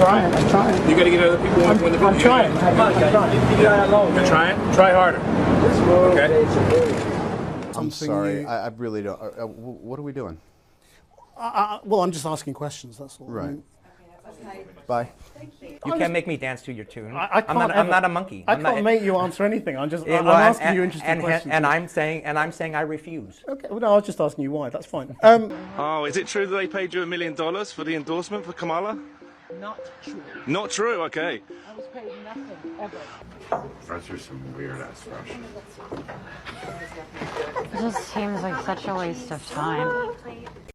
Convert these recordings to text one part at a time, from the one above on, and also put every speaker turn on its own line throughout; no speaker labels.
I'm trying.
You gotta get other people in the video.
I'm trying.
You're trying? Try harder. Okay.
I'm sorry, I really don't. What are we doing?
Well, I'm just asking questions, that's all.
Right.
I mean,
Okay.
Bye.
You can't make me dance to your tune.
I'm
not a monkey.
I can't make you answer anything. I'm asking you interesting questions.
And I'm saying I refuse.
Okay, well, no, I was just asking you why. That's fine.
Oh, is it true that they paid you $1 million for the endorsement for Kamala?
Not true.
Not true, okay.
I was paid nothing, ever.
Those are some weird ass Russian.
It just seems like such a waste of time.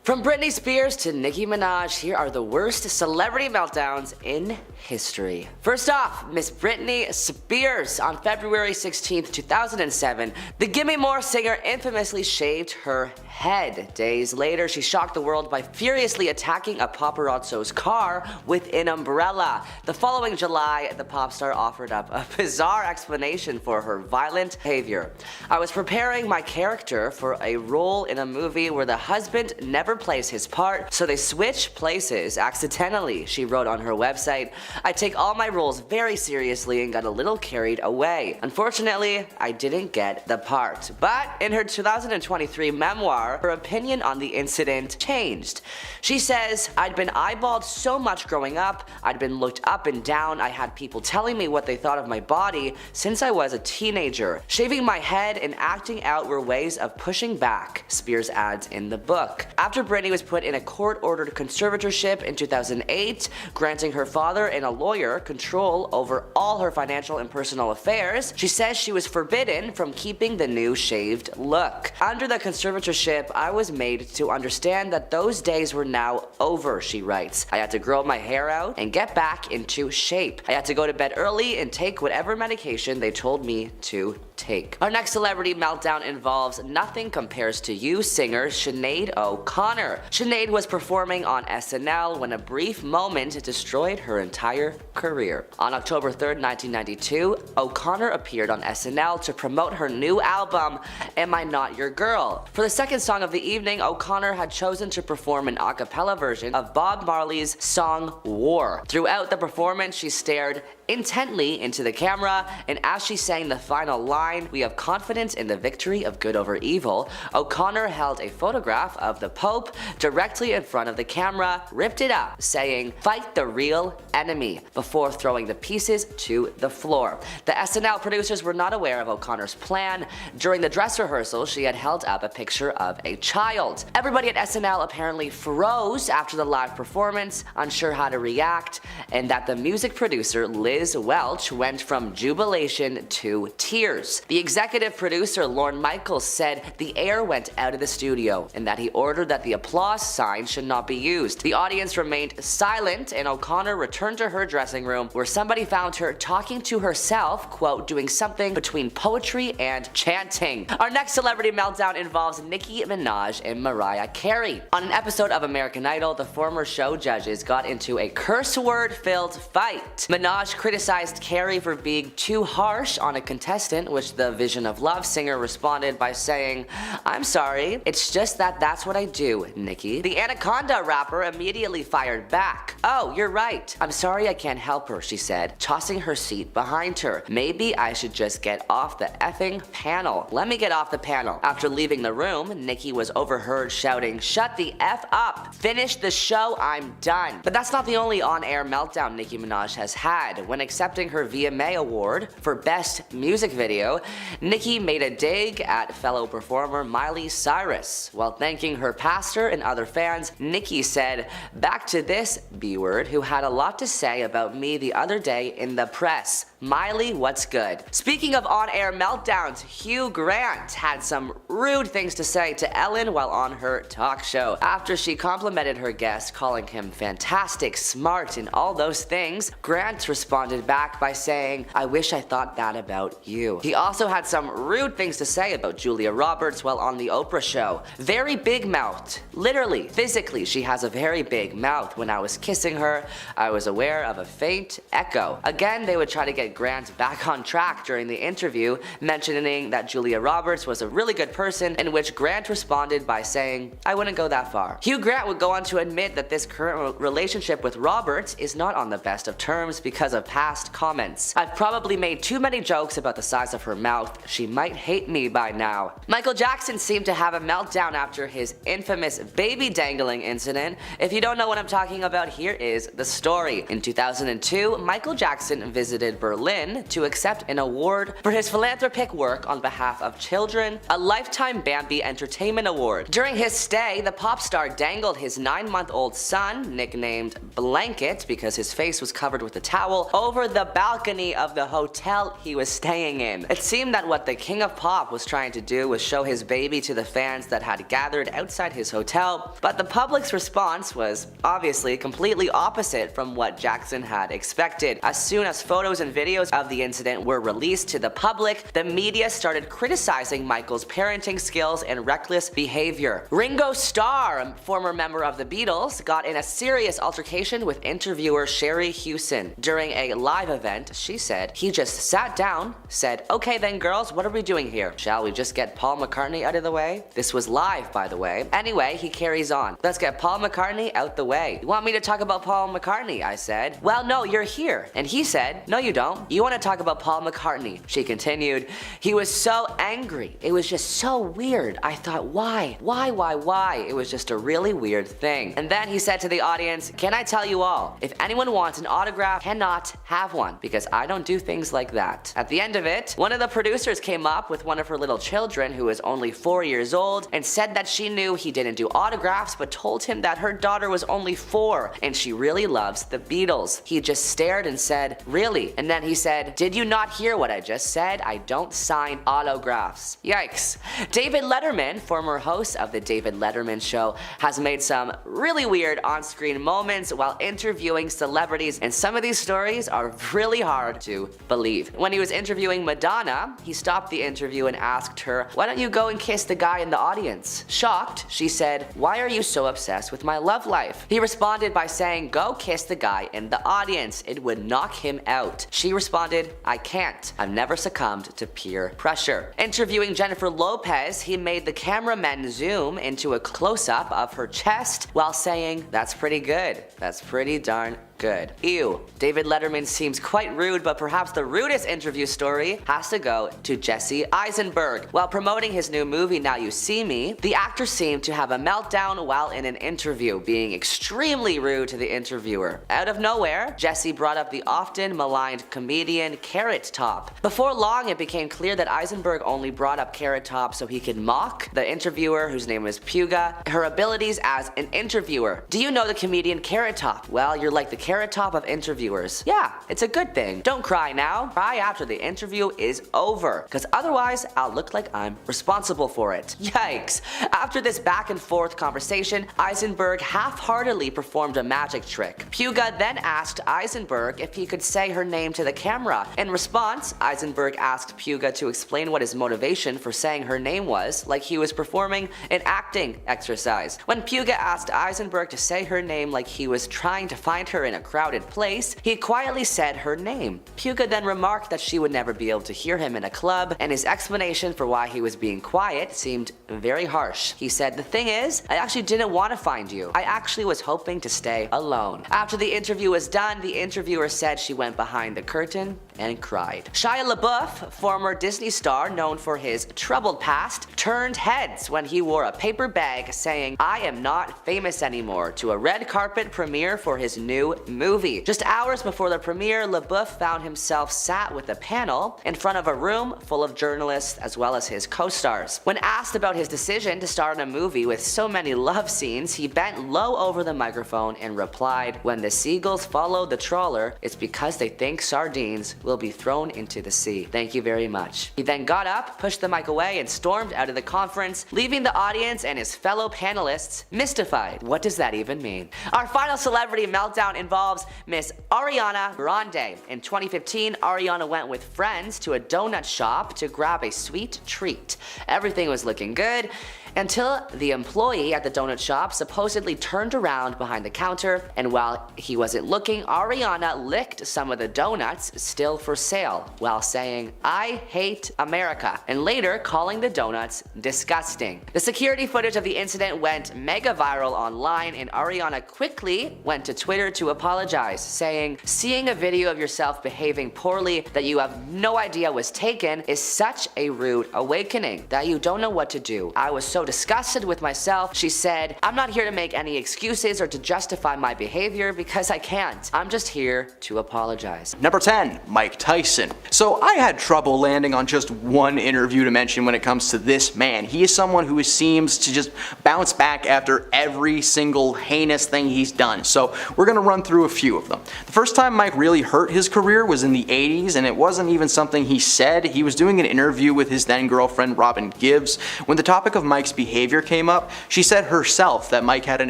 From Britney Spears to Nicki Minaj, here are the worst celebrity meltdowns in history. First off, Miss Britney Spears. On February 16th, 2007, the Gimme More singer infamously shaved her head. Days later, she shocked the world by furiously attacking a paparazzo's car with an umbrella. The following July, the pop star offered up a bizarre explanation for her violent behavior. I was preparing my character for a role in a movie where the husband never plays his part, so they switch places accidentally, she wrote on her website. I take all my roles very seriously and got a little carried away. Unfortunately, I didn't get the part. But in her 2023 memoir, her opinion on the incident changed. She says, I'd been eyeballed so much growing up, I'd been looked up and down, I had people telling me what they thought of my body since I was a teenager. Shaving my head and acting out were ways of pushing back, Spears adds in the book. After Britney was put in a court-ordered conservatorship in 2008, granting her father and a lawyer control over all her financial and personal affairs, she says she was forbidden from keeping the new shaved look. Under the conservatorship, I was made to understand that those days were now over, she writes. I had to grow my hair out and get back into shape. I had to go to bed early and take whatever medication they told me to take. Our next celebrity meltdown involves Nothing Compares to You singer Sinead O'Connor. Sinead was performing on SNL when a brief moment destroyed her entire career. On October 3rd, 1992, O'Connor appeared on SNL to promote her new album, Am I Not Your Girl? For the second song of the evening, O'Connor had chosen to perform an a cappella version of Bob Marley's song War. Throughout the performance, she stared intently into the camera, and as she sang the final line, we have confidence in the victory of good over evil, O'Connor held a photograph of the Pope directly in front of the camera, ripped it up, saying, fight the real enemy, before throwing the pieces to the floor. The SNL producers were not aware of O'Connor's plan. During the dress rehearsal, she had held up a picture of a child. Everybody at SNL apparently froze after the live performance, unsure how to react, and that the music producer Liz Welch went from jubilation to tears. The executive producer Lorne Michaels said the air went out of the studio and that he ordered that the applause sign should not be used. The audience remained silent and O'Connor returned to her dressing room where somebody found her talking to herself, quote, doing something between poetry and chanting. Our next celebrity meltdown involves Nicki Minaj and Mariah Carey. On an episode of American Idol, the former show judges got into a curse word-filled fight. Minaj criticized Carey for being too harsh on a contestant, which the Vision of Love singer responded by saying, I'm sorry, it's just that that's what I do, Nicki. The Anaconda rapper immediately fired back. Oh, you're right. I'm sorry I can't help her, she said, tossing her seat behind her. Maybe I should just get off the effing panel. Let me get off the panel. After leaving the room, Nicki was overheard shouting, shut the F up. Finish the show, I'm done. But that's not the only on-air meltdown Nicki Minaj has had. When accepting her VMA award for Best Music Video, Nicki made a dig at fellow performer Miley Cyrus. While thanking her pastor and other fans, Nicki said, back to this B-word who had a lot to say about me the other day in the press. Miley, what's good? Speaking of on-air meltdowns, Hugh Grant had some rude things to say to Ellen while on her talk show. After she complimented her guest, calling him fantastic, smart, and all those things, Grant responded responded back by saying, "I wish I thought that about you." He also had some rude things to say about Julia Roberts while on the Oprah show. Very big mouthed. Literally, physically, she has a very big mouth. When I was kissing her, I was aware of a faint echo. Again, they would try to get Grant back on track during the interview, mentioning that Julia Roberts was a really good person, in which Grant responded by saying, "I wouldn't go that far." Hugh Grant would go on to admit that this current relationship with Roberts is not on the best of terms because of past comments. "I've probably made too many jokes about the size of her mouth. She might hate me by now." Michael Jackson seemed to have a meltdown after his infamous baby dangling incident. If you don't know what I'm talking about, here is the story. In 2002, Michael Jackson visited Berlin to accept an award for his philanthropic work on behalf of children, a Lifetime Bambi Entertainment Award. During his stay, the pop star dangled his 9-month-old son, nicknamed Blanket because his face was covered with a towel, over the balcony of the hotel he was staying in. It seemed that what the king of pop was trying to do was show his baby to the fans that had gathered outside his hotel, but the public's response was obviously completely opposite from what Jackson had expected. As soon as photos and videos of the incident were released to the public, the media started criticizing Michael's parenting skills and reckless behavior. Ringo Starr, a former member of the Beatles, got in a serious altercation with interviewer Sherry Hewson. During a live event, she said, "He just sat down, said, 'Okay then girls, what are we doing here? Shall we just get Paul McCartney out of the way?'" This was live, by the way. Anyway, he carries on. "Let's get Paul McCartney out the way." "You want me to talk about Paul McCartney?" I said. "Well, no, you're here." And he said, "No, you don't. You want to talk about Paul McCartney." She continued, "He was so angry. It was just so weird. I thought, why? Why? It was just a really weird thing." And then he said to the audience, "Can I tell you all, if anyone wants an autograph, cannot have one, because I don't do things like that." At the end of it, one of the producers came up with one of her little children who was only 4 years old and said that she knew he didn't do autographs, but told him that her daughter was only 4 and she really loves the Beatles. He just stared and said, "Really?" And then he said, "Did you not hear what I just said? I don't sign autographs." Yikes. David Letterman, former host of the David Letterman Show, has made some really weird on-screen moments while interviewing celebrities, and some of these stories are really hard to believe. When he was interviewing Madonna, he stopped the interview and asked her, "Why don't you go and kiss the guy in the audience?" Shocked, she said, "Why are you so obsessed with my love life?" He responded by saying, "Go kiss the guy in the audience. It would knock him out." She responded, "I can't. I've never succumbed to peer pressure." Interviewing Jennifer Lopez, he made the cameraman zoom into a close-up of her chest while saying, "That's pretty good. That's pretty darn good." Ew. David Letterman seems quite rude, but perhaps the rudest interview story has to go to Jesse Eisenberg. While promoting his new movie Now You See Me, the actor seemed to have a meltdown while in an interview, being extremely rude to the interviewer. Out of nowhere, Jesse brought up the often maligned comedian Carrot Top. Before long, it became clear that Eisenberg only brought up Carrot Top so he could mock the interviewer, whose name was Puga, her abilities as an interviewer. "Do you know the comedian Carrot Top? Well, you're like the Carrot Top of interviewers. Yeah, it's a good thing. Don't cry now. Cry after the interview is over, because otherwise I'll look like I'm responsible for it." Yikes. After this back and forth conversation, Eisenberg half-heartedly performed a magic trick. Puga then asked Eisenberg if he could say her name to the camera. In response, Eisenberg asked Puga to explain what his motivation for saying her name was, like he was performing an acting exercise. When Puga asked Eisenberg to say her name like he was trying to find her in a crowded place, he quietly said her name. Puga then remarked that she would never be able to hear him in a club, and his explanation for why he was being quiet seemed very harsh. He said, "The thing is, I actually didn't want to find you. I actually was hoping to stay alone." After the interview was done, the interviewer said she went behind the curtain and cried. Shia LaBeouf, former Disney star known for his troubled past, turned heads when he wore a paper bag saying, "I am not famous anymore," to a red carpet premiere for his new movie. Just hours before the premiere, LaBeouf found himself sat with a panel in front of a room full of journalists as well as his co-stars. When asked about his decision to star in a movie with so many love scenes, he bent low over the microphone and replied, "When the seagulls follow the trawler, it's because they think sardines will will be thrown into the sea. Thank you very much. He then got up, pushed the mic away, and stormed out of the conference, leaving the audience and his fellow panelists mystified. What does that even mean? Our final celebrity meltdown involves Miss Ariana Grande. In 2015, Ariana went with friends to a donut shop to grab a sweet treat. Everything was looking good until the employee at the donut shop supposedly turned around behind the counter, and while he wasn't looking, Ariana licked some of the donuts still for sale while saying, "I hate America," and later calling the donuts disgusting. The security footage of the incident went mega viral online, and Ariana quickly went to Twitter to apologize, saying, "Seeing a video of yourself behaving poorly that you have no idea was taken is such a rude awakening that you don't know what to do. I was so disgusted with myself." She said, "I'm not here to make any excuses or to justify my behavior because I can't. I'm just here to apologize."
Number 10, Mike Tyson. So I had trouble landing on just one interview to mention when it comes to this man. He is someone who seems to just bounce back after every single heinous thing he's done. So we're gonna run through a few of them. The first time Mike really hurt his career was in the 80s, and it wasn't even something he said. He was doing an interview with his then girlfriend Robin Gibbs. When the topic of Mike's behavior came up, she said herself that Mike had an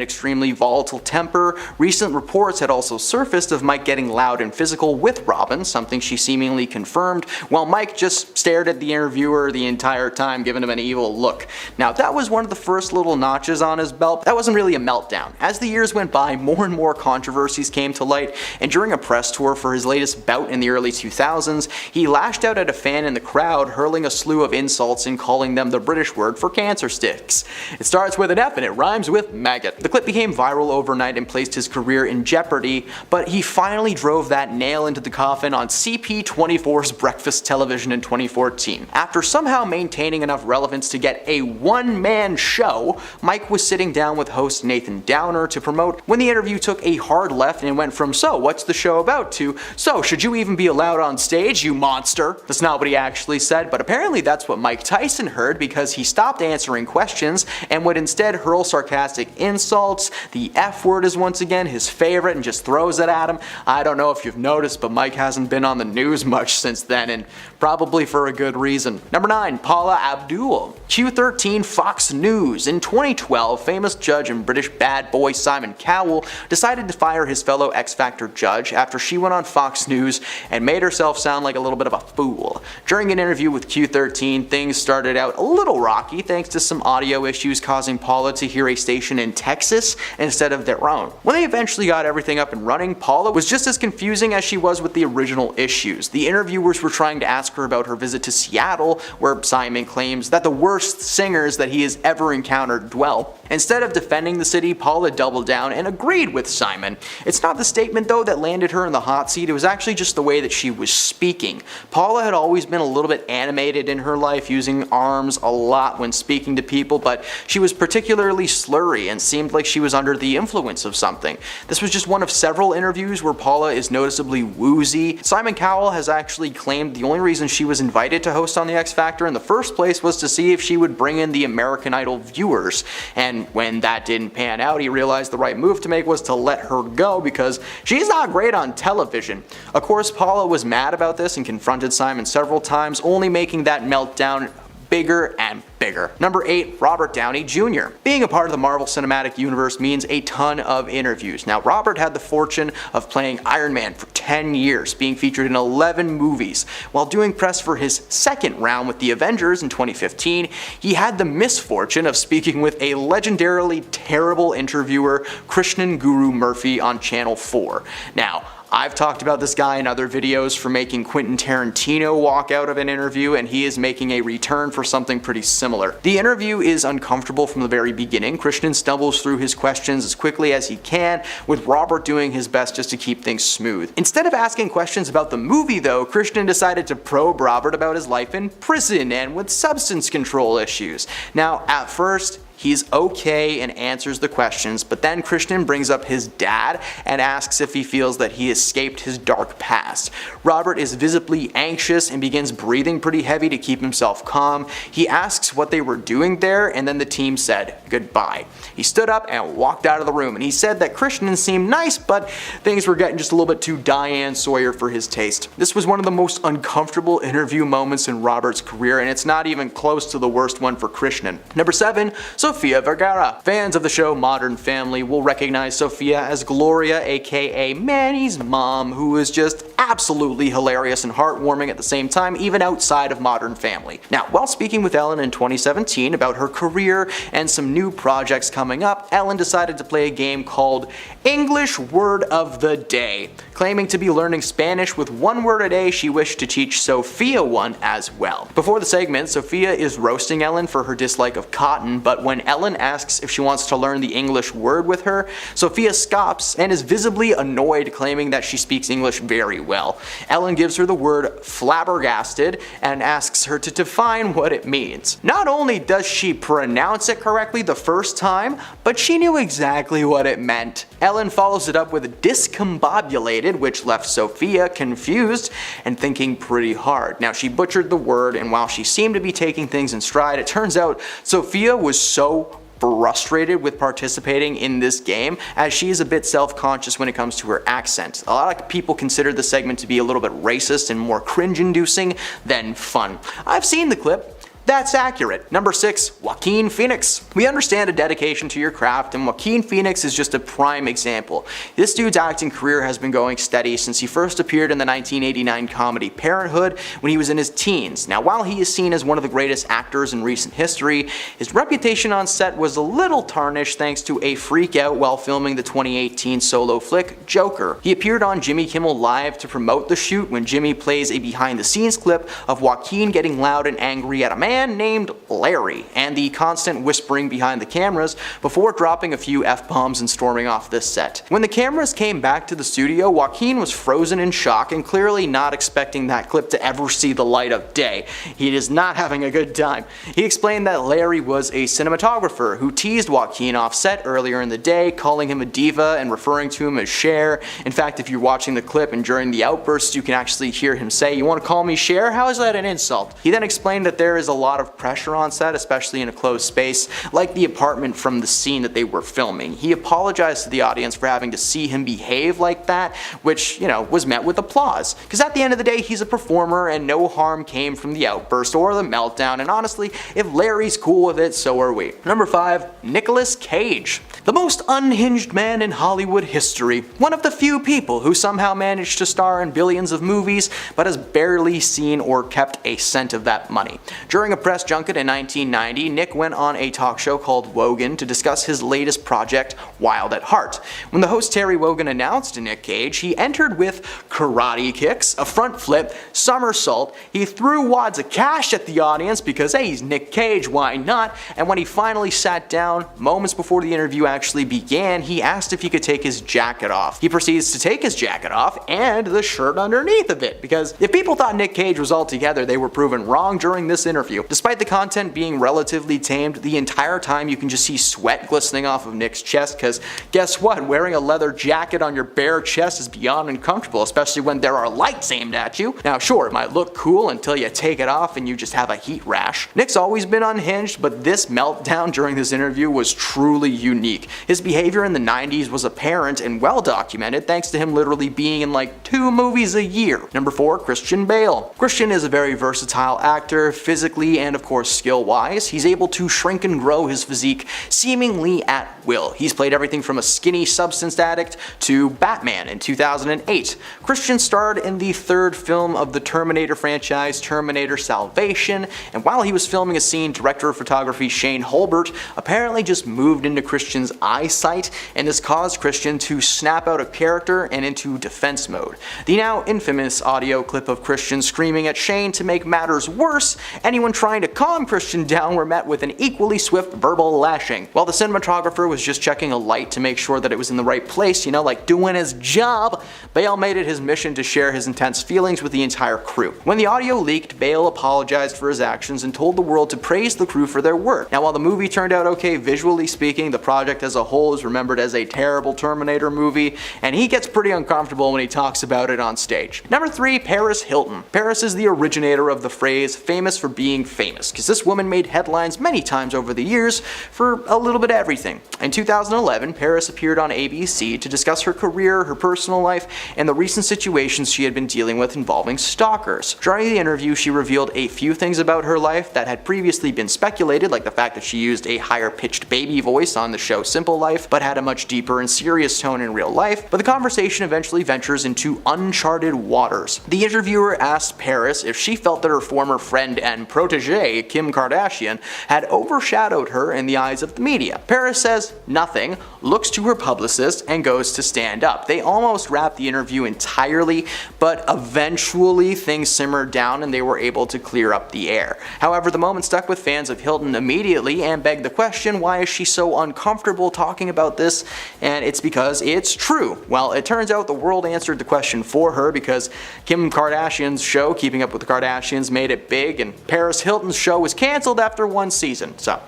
extremely volatile temper. Recent reports had also surfaced of Mike getting loud and physical with Robin, something she seemingly confirmed, while Mike just stared at the interviewer the entire time, giving him an evil look. Now that was one of the first little notches on his belt. That wasn't really a meltdown. As the years went by, more and more controversies came to light, and during a press tour for his latest bout in the early 2000s, he lashed out at a fan in the crowd, hurling a slew of insults and calling them the British word for cancer sticks. It starts with an F and it rhymes with maggot. The clip became viral overnight and placed his career in jeopardy, but he finally drove that nail into the coffin on CP24's Breakfast Television in 2014. After somehow maintaining enough relevance to get a one-man show, Mike was sitting down with host Nathan Downer to promote when the interview took a hard left and went from "So, what's the show about?" to "So, should you even be allowed on stage, you monster?" That's not what he actually said, but apparently that's what Mike Tyson heard, because he stopped answering questions and would instead hurl sarcastic insults. The F word is once again his favorite and just throws it at him. I don't know if you've noticed, but Mike hasn't been on the news much since then, and probably for a good reason. Number 9, Paula Abdul. Q13 Fox News. In 2012, famous judge and British bad boy Simon Cowell decided to fire his fellow X Factor judge after she went on Fox News and made herself sound like a little bit of a fool. During an interview with Q13, things started out a little rocky thanks to some audio issues causing Paula to hear a station in Texas instead of their own. When they eventually got everything up and running, Paula was just as confusing as she was with the original issues. The interviewers were trying to ask her about her visit to Seattle, where Simon claims that the worst singers that he has ever encountered dwell. Instead of defending the city, Paula doubled down and agreed with Simon. It's not the statement though that landed her in the hot seat, it was actually just the way that she was speaking. Paula had always been a little bit animated in her life, using arms a lot when speaking to people, but she was particularly slurry and seemed like she was under the influence of something. This was just one of several interviews where Paula is noticeably woozy. Simon Cowell has actually claimed the only reason she was invited to host on the X Factor in the first place was to see if she would bring in the American Idol viewers, and when that didn't pan out, he realized the right move to make was to let her go because she's not great on television. Of course, Paula was mad about this and confronted Simon several times, only making that meltdown bigger and bigger. Number 8, Robert Downey Jr. Being a part of the Marvel Cinematic Universe means a ton of interviews. Now, Robert had the fortune of playing Iron Man for 10 years, being featured in 11 movies. While doing press for his second round with the Avengers in 2015, he had the misfortune of speaking with a legendarily terrible interviewer, Krishnan Guru Murphy, on Channel 4. Now, I've talked about this guy in other videos for making Quentin Tarantino walk out of an interview, and he is making a return for something pretty similar. The interview is uncomfortable from the very beginning. Krishnan stumbles through his questions as quickly as he can, with Robert doing his best just to keep things smooth. Instead of asking questions about the movie though, Krishnan decided to probe Robert about his life in prison and with substance control issues. Now, at first, He's okay and answers the questions, but then Christian brings up his dad and asks if he feels that he escaped his dark past. Robert is visibly anxious and begins breathing pretty heavy to keep himself calm. He asks what they were doing there, and then the team said goodbye. He stood up and walked out of the room, and he said that Christian seemed nice, but things were getting just a little bit too Diane Sawyer for his taste. This was one of the most uncomfortable interview moments in Robert's career, and it's not even close to the worst one for Christian. Number 7, Sofia Vergara. Fans of the show Modern Family will recognize Sofia as Gloria, aka Manny's mom, who is just absolutely hilarious and heartwarming at the same time, even outside of Modern Family. Now, while speaking with Ellen in 2017 about her career and some new projects coming up, Ellen decided to play a game called English Word of the Day. Claiming to be learning Spanish with one word a day, she wished to teach Sofia one as well. Before the segment, Sofia is roasting Ellen for her dislike of cotton, but when Ellen asks if she wants to learn the English word with her, Sofia scoffs and is visibly annoyed, claiming that she speaks English very well. Ellen gives her the word flabbergasted and asks her to define what it means. Not only does she pronounce it correctly the first time, but she knew exactly what it meant. Ellen follows it up with discombobulated, which left Sofia confused and thinking pretty hard. Now, she butchered the word, and while she seemed to be taking things in stride, it turns out Sofia was so frustrated with participating in this game, as she is a bit self-conscious when it comes to her accent. A lot of people consider the segment to be a little bit racist and more cringe-inducing than fun. I've seen the clip. That's accurate. Number 6, Joaquin Phoenix. We understand a dedication to your craft, and Joaquin Phoenix is just a prime example. This dude's acting career has been going steady since he first appeared in the 1989 comedy Parenthood when he was in his teens. Now, while he is seen as one of the greatest actors in recent history, his reputation on set was a little tarnished thanks to a freak out while filming the 2018 solo flick Joker. He appeared on Jimmy Kimmel Live to promote the shoot when Jimmy plays a behind-the-scenes clip of Joaquin getting loud and angry at a man named Larry, and the constant whispering behind the cameras before dropping a few F-bombs and storming off this set. When the cameras came back to the studio, Joaquin was frozen in shock and clearly not expecting that clip to ever see the light of day. He is not having a good time. He explained that Larry was a cinematographer who teased Joaquin off set earlier in the day, calling him a diva and referring to him as Cher. In fact, if you're watching the clip and during the outbursts, you can actually hear him say, "You want to call me Cher? How is that an insult?" He then explained that there is a lot of pressure on set, especially in a closed space, like the apartment from the scene that they were filming. He apologized to the audience for having to see him behave like that, which, was met with applause. Because at the end of the day, he's a performer and no harm came from the outburst or the meltdown, and honestly, if Larry's cool with it, so are we. Number 5, Nicolas Cage. The most unhinged man in Hollywood history. One of the few people who somehow managed to star in billions of movies, but has barely seen or kept a cent of that money. During a press junket in 1990, Nick went on a talk show called Wogan to discuss his latest project, Wild at Heart. When the host Terry Wogan announced Nick Cage, he entered with karate kicks, a front flip, somersault. He threw wads of cash at the audience because, hey, he's Nick Cage, why not? And when he finally sat down, moments before the interview actually began, he asked if he could take his jacket off. He proceeds to take his jacket off and the shirt underneath of it, because if people thought Nick Cage was all together, they were proven wrong during this interview. Despite the content being relatively tamed, the entire time you can just see sweat glistening off of Nick's chest, because guess what? Wearing a leather jacket on your bare chest is beyond uncomfortable, especially when there are lights aimed at you. Now sure, it might look cool until you take it off and you just have a heat rash. Nick's always been unhinged, but this meltdown during this interview was truly unique. His behavior in the 90s was apparent and well documented thanks to him literally being in like 2 movies a year. Number 4, Christian Bale. Christian is a very versatile actor, physically and of course skill-wise. He's able to shrink and grow his physique seemingly at will. He's played everything from a skinny substance addict to Batman in 2008. Christian starred in the 3rd film of the Terminator franchise, Terminator Salvation, and while he was filming a scene, director of photography Shane Holbert apparently just moved into Christian's eyesight, and this caused Christian to snap out of character and into defense mode. The now infamous audio clip of Christian screaming at Shane to make matters worse, anyone trying to calm Christian down were met with an equally swift verbal lashing. While the cinematographer was just checking a light to make sure that it was in the right place, you know, like doing his job, Bale made it his mission to share his intense feelings with the entire crew. When the audio leaked, Bale apologized for his actions and told the world to praise the crew for their work. Now, while the movie turned out okay visually speaking, the project as a whole is remembered as a terrible Terminator movie, and he gets pretty uncomfortable when he talks about it on stage. Number 3, Paris Hilton. Paris is the originator of the phrase famous for being famous, because this woman made headlines many times over the years for a little bit of everything. In 2011, Paris appeared on ABC to discuss her career, her personal life, and the recent situations she had been dealing with involving stalkers. During the interview, she revealed a few things about her life that had previously been speculated, like the fact that she used a higher-pitched baby voice on the show Simple Life, but had a much deeper and serious tone in real life. But the conversation eventually ventures into uncharted waters. The interviewer asked Paris if she felt that her former friend and protege, Kim Kardashian, had overshadowed her in the eyes of the media. Paris says nothing, looks to her publicist, and goes to stand up. They almost wrapped the interview entirely, but eventually things simmered down and they were able to clear up the air. However, the moment stuck with fans of Hilton immediately and begged the question, why is she so uncomfortable talking about this? And it's because it's true. Well, it turns out the world answered the question for her, because Kim Kardashian's show, Keeping Up with the Kardashians, made it big, and Paris Hilton's show was cancelled after one season. So,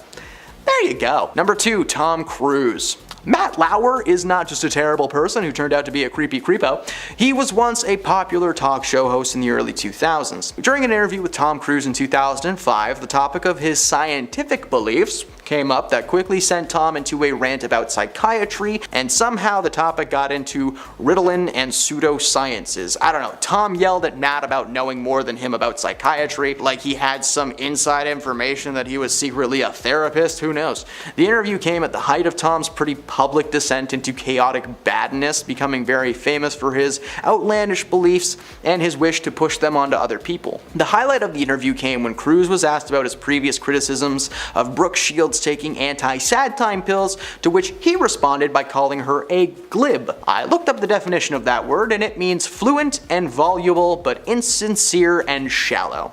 there you go. Number 2, Tom Cruise. Matt Lauer is not just a terrible person who turned out to be a creepy creepo. He was once a popular talk show host in the early 2000s. During an interview with Tom Cruise in 2005, the topic of his scientific beliefs came up that quickly sent Tom into a rant about psychiatry, and somehow the topic got into Ritalin and pseudosciences. I don't know, Tom yelled at Matt about knowing more than him about psychiatry, like he had some inside information that he was secretly a therapist, who knows. The interview came at the height of Tom's pretty public descent into chaotic badness, becoming very famous for his outlandish beliefs and his wish to push them onto other people. The highlight of the interview came when Cruise was asked about his previous criticisms of Brooke Shields taking anti-sad time pills, to which he responded by calling her a glib. I looked up the definition of that word, and it means fluent and voluble, but insincere and shallow.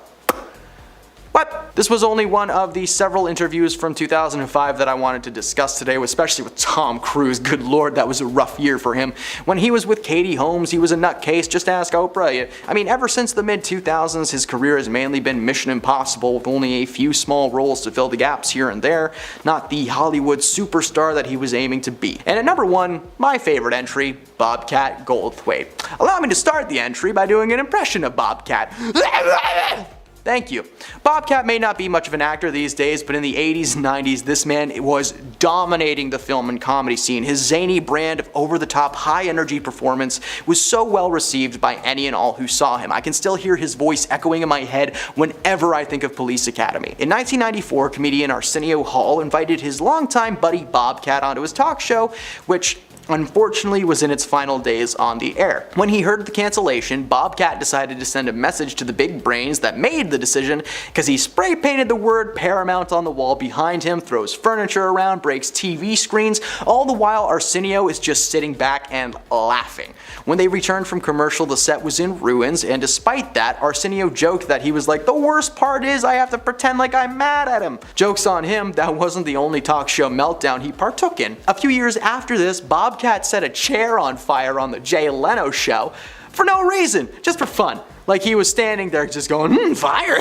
But this was only one of the several interviews from 2005 that I wanted to discuss today, especially with Tom Cruise. Good lord, that was a rough year for him. When he was with Katie Holmes, he was a nutcase. Just ask Oprah. I mean, ever since the mid-2000s, his career has mainly been Mission Impossible, with only a few small roles to fill the gaps here and there, not the Hollywood superstar that he was aiming to be. And at number 1, my favorite entry, Bobcat Goldthwait. Allow me to start the entry by doing an impression of Bobcat. Thank you. Bobcat may not be much of an actor these days, but in the 80s and 90s, this man was dominating the film and comedy scene. His zany brand of over-the-top, high-energy performance was so well received by any and all who saw him. I can still hear his voice echoing in my head whenever I think of Police Academy. In 1994, comedian Arsenio Hall invited his longtime buddy Bobcat onto his talk show, which unfortunately was in its final days on the air. When he heard the cancellation, Bobcat decided to send a message to the big brains that made the decision, because he spray painted the word Paramount on the wall behind him, throws furniture around, breaks TV screens, all the while Arsenio is just sitting back and laughing. When they returned from commercial, the set was in ruins, and despite that, Arsenio joked that he was like, the worst part is I have to pretend like I'm mad at him. Joke's on him, that wasn't the only talk show meltdown he partook in. A few years after this, Bobcat set a chair on fire on the Jay Leno show for no reason, just for fun. Like he was standing there just going, fire.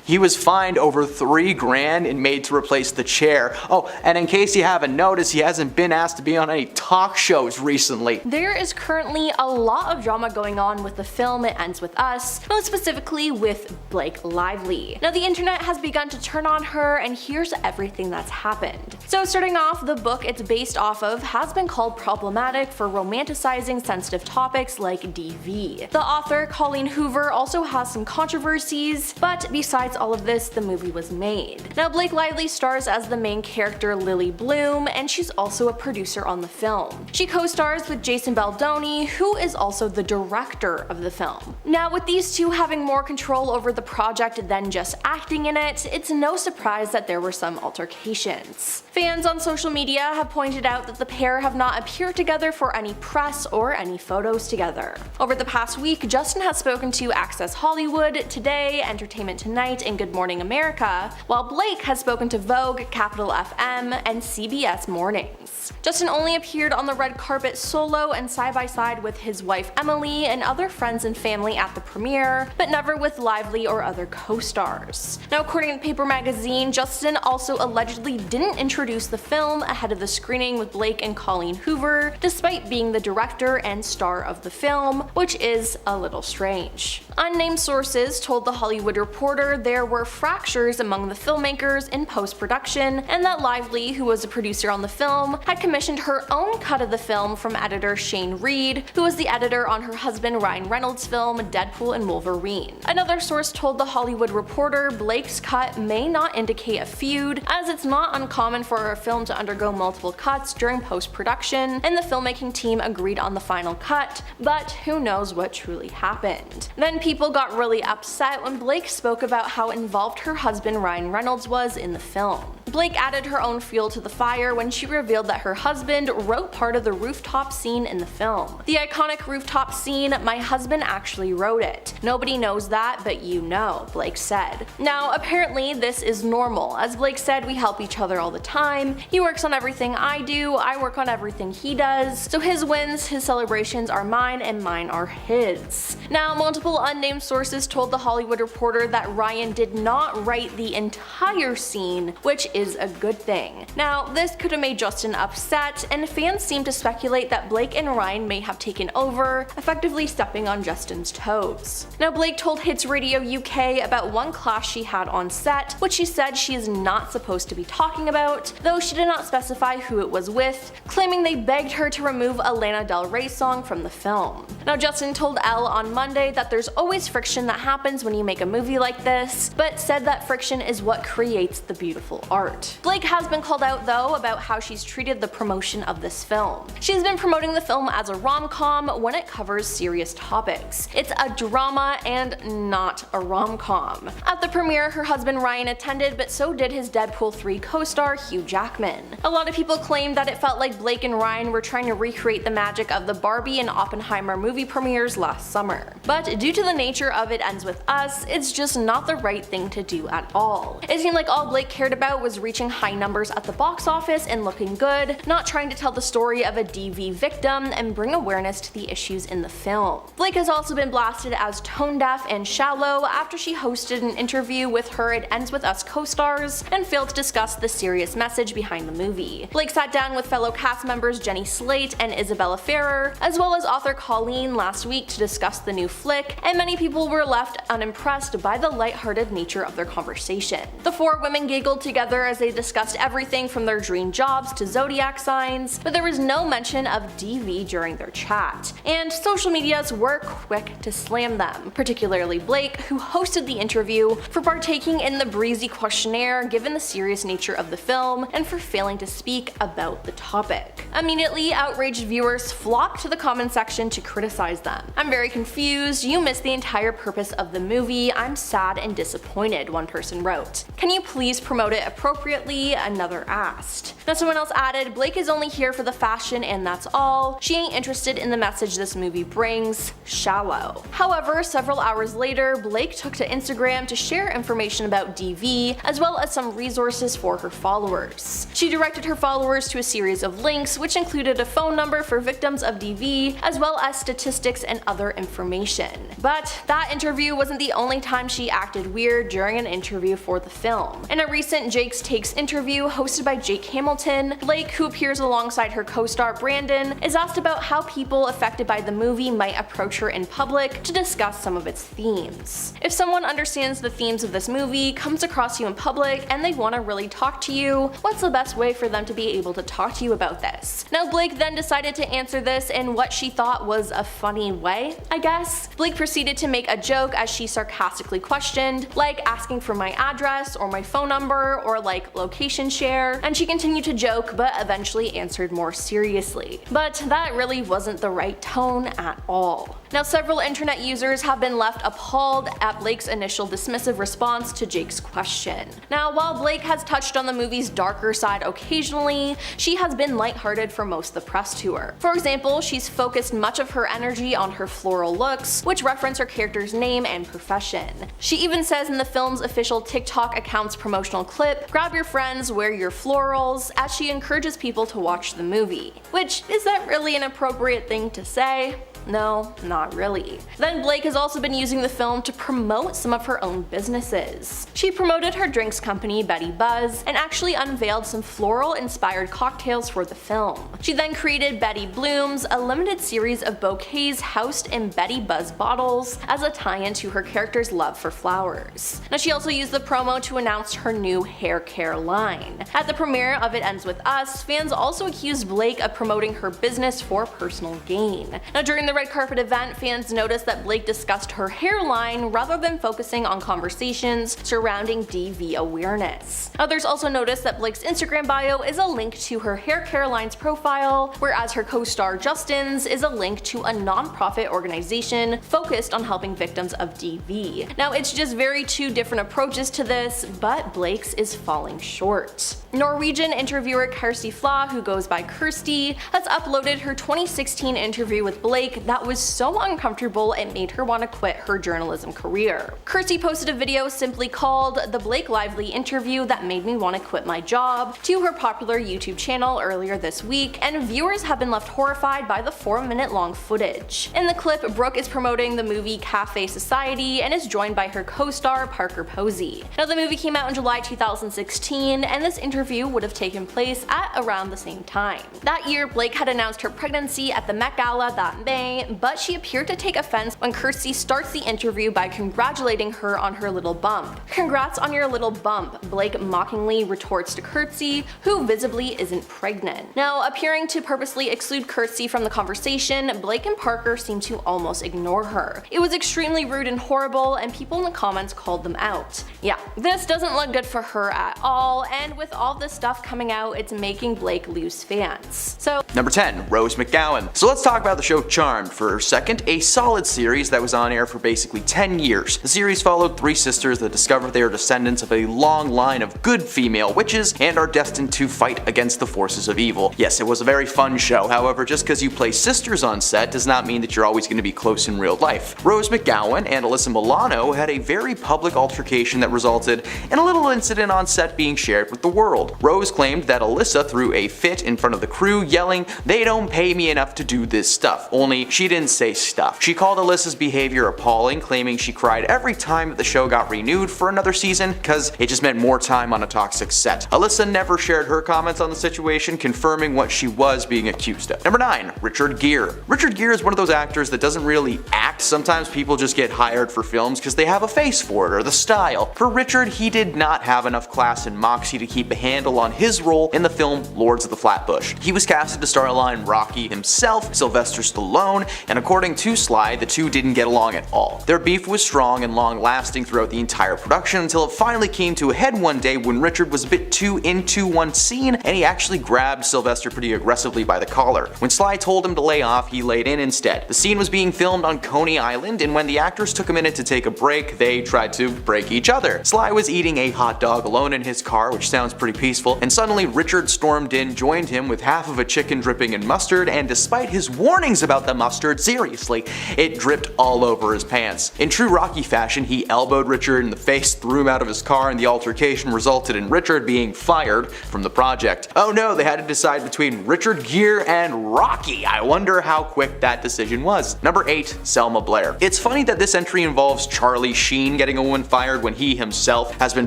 He was fined over $3,000 and made to replace the chair. Oh, and in case you haven't noticed, he hasn't been asked to be on any talk shows recently.
There is currently a lot of drama going on with the film It Ends With Us, most specifically with Blake Lively. Now the internet has begun to turn on her, and here's everything that's happened. So starting off, the book it's based off of has been called problematic for romanticizing sensitive topics like DV. The author, Colleen Hoover, also has some controversies, but besides all of this, the movie was made. Now Blake Lively stars as the main character Lily Bloom, and she's also a producer on the film. She co-stars with Jason Baldoni, who is also the director of the film. Now with these two having more control over the project than just acting in it, it's no surprise that there were some altercations. Fans on social media have pointed out that the pair have not appeared together for any press or any photos together. Over the past week, Justin has spoken to to Access Hollywood, Today, Entertainment Tonight, and Good Morning America, while Blake has spoken to Vogue, Capital FM, and CBS Mornings. Justin only appeared on the red carpet solo and side by side with his wife Emily and other friends and family at the premiere, but never with Lively or other co-stars. Now, according to Paper Magazine, Justin also allegedly didn't introduce the film ahead of the screening with Blake and Colleen Hoover, despite being the director and star of the film, which is a little strange. Unnamed sources told The Hollywood Reporter there were fractures among the filmmakers in post-production, and that Lively, who was a producer on the film, had commissioned her own cut of the film from editor Shane Reed, who was the editor on her husband Ryan Reynolds' film Deadpool and Wolverine. Another source told The Hollywood Reporter Blake's cut may not indicate a feud, as it's not uncommon for a film to undergo multiple cuts during post-production, and the filmmaking team agreed on the final cut, but who knows what truly happened. Then people got really upset when Blake spoke about how involved her husband Ryan Reynolds was in the film. Blake added her own fuel to the fire when she revealed that her husband wrote part of the rooftop scene in the film. The iconic rooftop scene, my husband actually wrote it. Nobody knows that, but you know, Blake said. Now, apparently this is normal. As Blake said, we help each other all the time. He works on everything I do, I work on everything he does. So his wins, his celebrations are mine and mine are his. Now, multiple unnamed sources told The Hollywood Reporter that Ryan did not write the entire scene, which is a good thing. Now, this could have made Justin upset, and fans seem to speculate that Blake and Ryan may have taken over, effectively stepping on Justin's toes. Now, Blake told Hits Radio UK about one clash she had on set, which she said she is not supposed to be talking about, though she did not specify who it was with, claiming they begged her to remove a Lana Del Rey song from the film. Now, Justin told Elle on Monday that there's always friction that happens when you make a movie like this, but said that friction is what creates the beautiful art. Blake has been called out though about how she's treated the promotion of this film. She's been promoting the film as a rom-com when it covers serious topics. It's a drama and not a rom-com. At the premiere, her husband Ryan attended, but so did his Deadpool 3 co-star Hugh Jackman. A lot of people claimed that it felt like Blake and Ryan were trying to recreate the magic of the Barbie and Oppenheimer movie premieres last summer. But due to the nature of It Ends With Us, it's just not the right thing to do at all. It seemed like all Blake cared about was reaching high numbers at the box office and looking good, not trying to tell the story of a DV victim and bring awareness to the issues in the film. Blake has also been blasted as tone deaf and shallow after she hosted an interview with her It Ends With Us co-stars and failed to discuss the serious message behind the movie. Blake sat down with fellow cast members Jenny Slate and Isabella Ferrer, as well as author Colleen last week to discuss the new flick, and many people were left unimpressed by the lighthearted nature of their conversation. The four women giggled together as they discussed everything from their dream jobs to zodiac signs, but there was no mention of DV during their chat, and social medias were quick to slam them, particularly Blake, who hosted the interview, for partaking in the breezy questionnaire given the serious nature of the film and for failing to speak about the topic. Immediately, outraged viewers flocked to the comment section to criticize them. I'm very confused, you missed the entire purpose of the movie, I'm sad and disappointed, one person wrote. Can you please promote it appropriately? Another asked. Now someone else added, Blake is only here for the fashion and that's all, she ain't interested in the message this movie brings, shallow. However, several hours later, Blake took to Instagram to share information about DV, as well as some resources for her followers. She directed her followers to a series of links, which included a phone number for victims of DV, as well as statistics and other information. But that interview wasn't the only time she acted weird during an interview for the film. In a recent Jake's Takes interview hosted by Jake Hamilton, Blake, who appears alongside her co-star Brandon, is asked about how people affected by the movie might approach her in public to discuss some of its themes. If someone understands the themes of this movie, comes across you in public, and they want to really talk to you, what's the best way for them to be able to talk to you about this? Now, Blake then decided to answer this in what she thought was a funny way, I guess. Blake proceeded to make a joke as she sarcastically questioned, like asking for my address or my phone number or like location share, and she continued to joke but eventually answered more seriously. But that really wasn't the right tone at all. Now, several internet users have been left appalled at Blake's initial dismissive response to Jake's question. Now, while Blake has touched on the movie's darker side occasionally, she has been lighthearted for most of the press tour. For example, she's focused much of her energy on her floral looks, which reference her character's name and profession. She even says in the film's official TikTok account's promotional clip, "Grab your friends, wear your florals," as she encourages people to watch the movie. Which, is that really an appropriate thing to say? No, not really. Then Blake has also been using the film to promote some of her own businesses. She promoted her drinks company, Betty Buzz, and actually unveiled some floral-inspired cocktails for the film. She then created Betty Blooms, a limited series of bouquets housed in Betty Buzz bottles, as a tie-in to her character's love for flowers. Now, she also used the promo to announce her new hair care line. At the premiere of It Ends With Us, fans also accused Blake of promoting her business for personal gain. Now, during the red carpet event, fans noticed that Blake discussed her hairline rather than focusing on conversations surrounding DV awareness. Others also noticed that Blake's Instagram bio is a link to her hair care line's profile, whereas her co-star Justin's is a link to a non-profit organization focused on helping victims of DV. Now, it's just very two different approaches to this, but Blake's is falling short. Norwegian interviewer Kirsty Flaw, who goes by Kirsty, has uploaded her 2016 interview with Blake that was so uncomfortable it made her want to quit her journalism career. Kirsty posted a video simply called "The Blake Lively Interview That Made Me Want to Quit My Job" to her popular YouTube channel earlier this week, and viewers have been left horrified by the 4-minute long footage. In the clip, Brooke is promoting the movie Cafe Society and is joined by her co-star Parker Posey. Now, the movie came out in July 2016, and this interview would have taken place at around the same time. That year, Blake had announced her pregnancy at the Met Gala that May, but she appeared to take offense when Kirsty starts the interview by congratulating her on her little bump. "Congrats on your little bump," Blake mockingly retorts to Kirsty, who visibly isn't pregnant. Now, appearing to purposely exclude Kirsty from the conversation, Blake and Parker seem to almost ignore her. It was extremely rude and horrible, and people in the comments called them out. Yeah, this doesn't look good for her at all, and with all this stuff coming out, it's making Blake lose fans. So,
Number 10, Rose McGowan. So let's talk about the show Charmed for a second, a solid series that was on air for basically 10 years. The series followed three sisters that discover they are descendants of a long line of good female witches and are destined to fight against the forces of evil. Yes, it was a very fun show, however, just because you play sisters on set does not mean that you're always going to be close in real life. Rose McGowan and Alyssa Milano had a very public altercation that resulted in a little incident on set being shared with the world. Rose claimed that Alyssa threw a fit in front of the crew, yelling, "They don't pay me enough to do this stuff," only she didn't say stuff. She called Alyssa's behavior appalling, claiming she cried every time that the show got renewed for another season because it just meant more time on a toxic set. Alyssa never shared her comments on the situation, confirming what she was being accused of. Number 9, Richard Gere. Richard Gere is one of those actors that doesn't really act. Sometimes people just get hired for films because they have a face for it or the style. For Richard, he did not have enough class and moxie to keep a handle on his role in the film Lords of the Flatbush. He was casted to star alongside Rocky himself, Sylvester Stallone, and according to Sly, the two didn't get along at all. Their beef was strong and long-lasting throughout the entire production until it finally came to a head one day when Richard was a bit too into one scene and he actually grabbed Sylvester pretty aggressively by the collar. When Sly told him to lay off, he laid in instead. The scene was being filmed on Coney Island, and when the actors took a minute to take a break, they tried to break each other. Sly was eating a hot dog alone in his car, which sounds pretty peaceful, and suddenly Richard stormed in, joined him with half of a chicken dripping in mustard, and despite his warnings about the mustard, seriously, it dripped all over his pants. In true Rocky fashion, he elbowed Richard in the face, threw him out of his car, and the altercation resulted in Richard being fired from the project. Oh no, they had to decide between Richard Gere and Rocky. I wonder how quick that decision was. Number 8, Selma Blair. It's funny that this entry involves Charlie Sheen getting a woman fired when he himself has been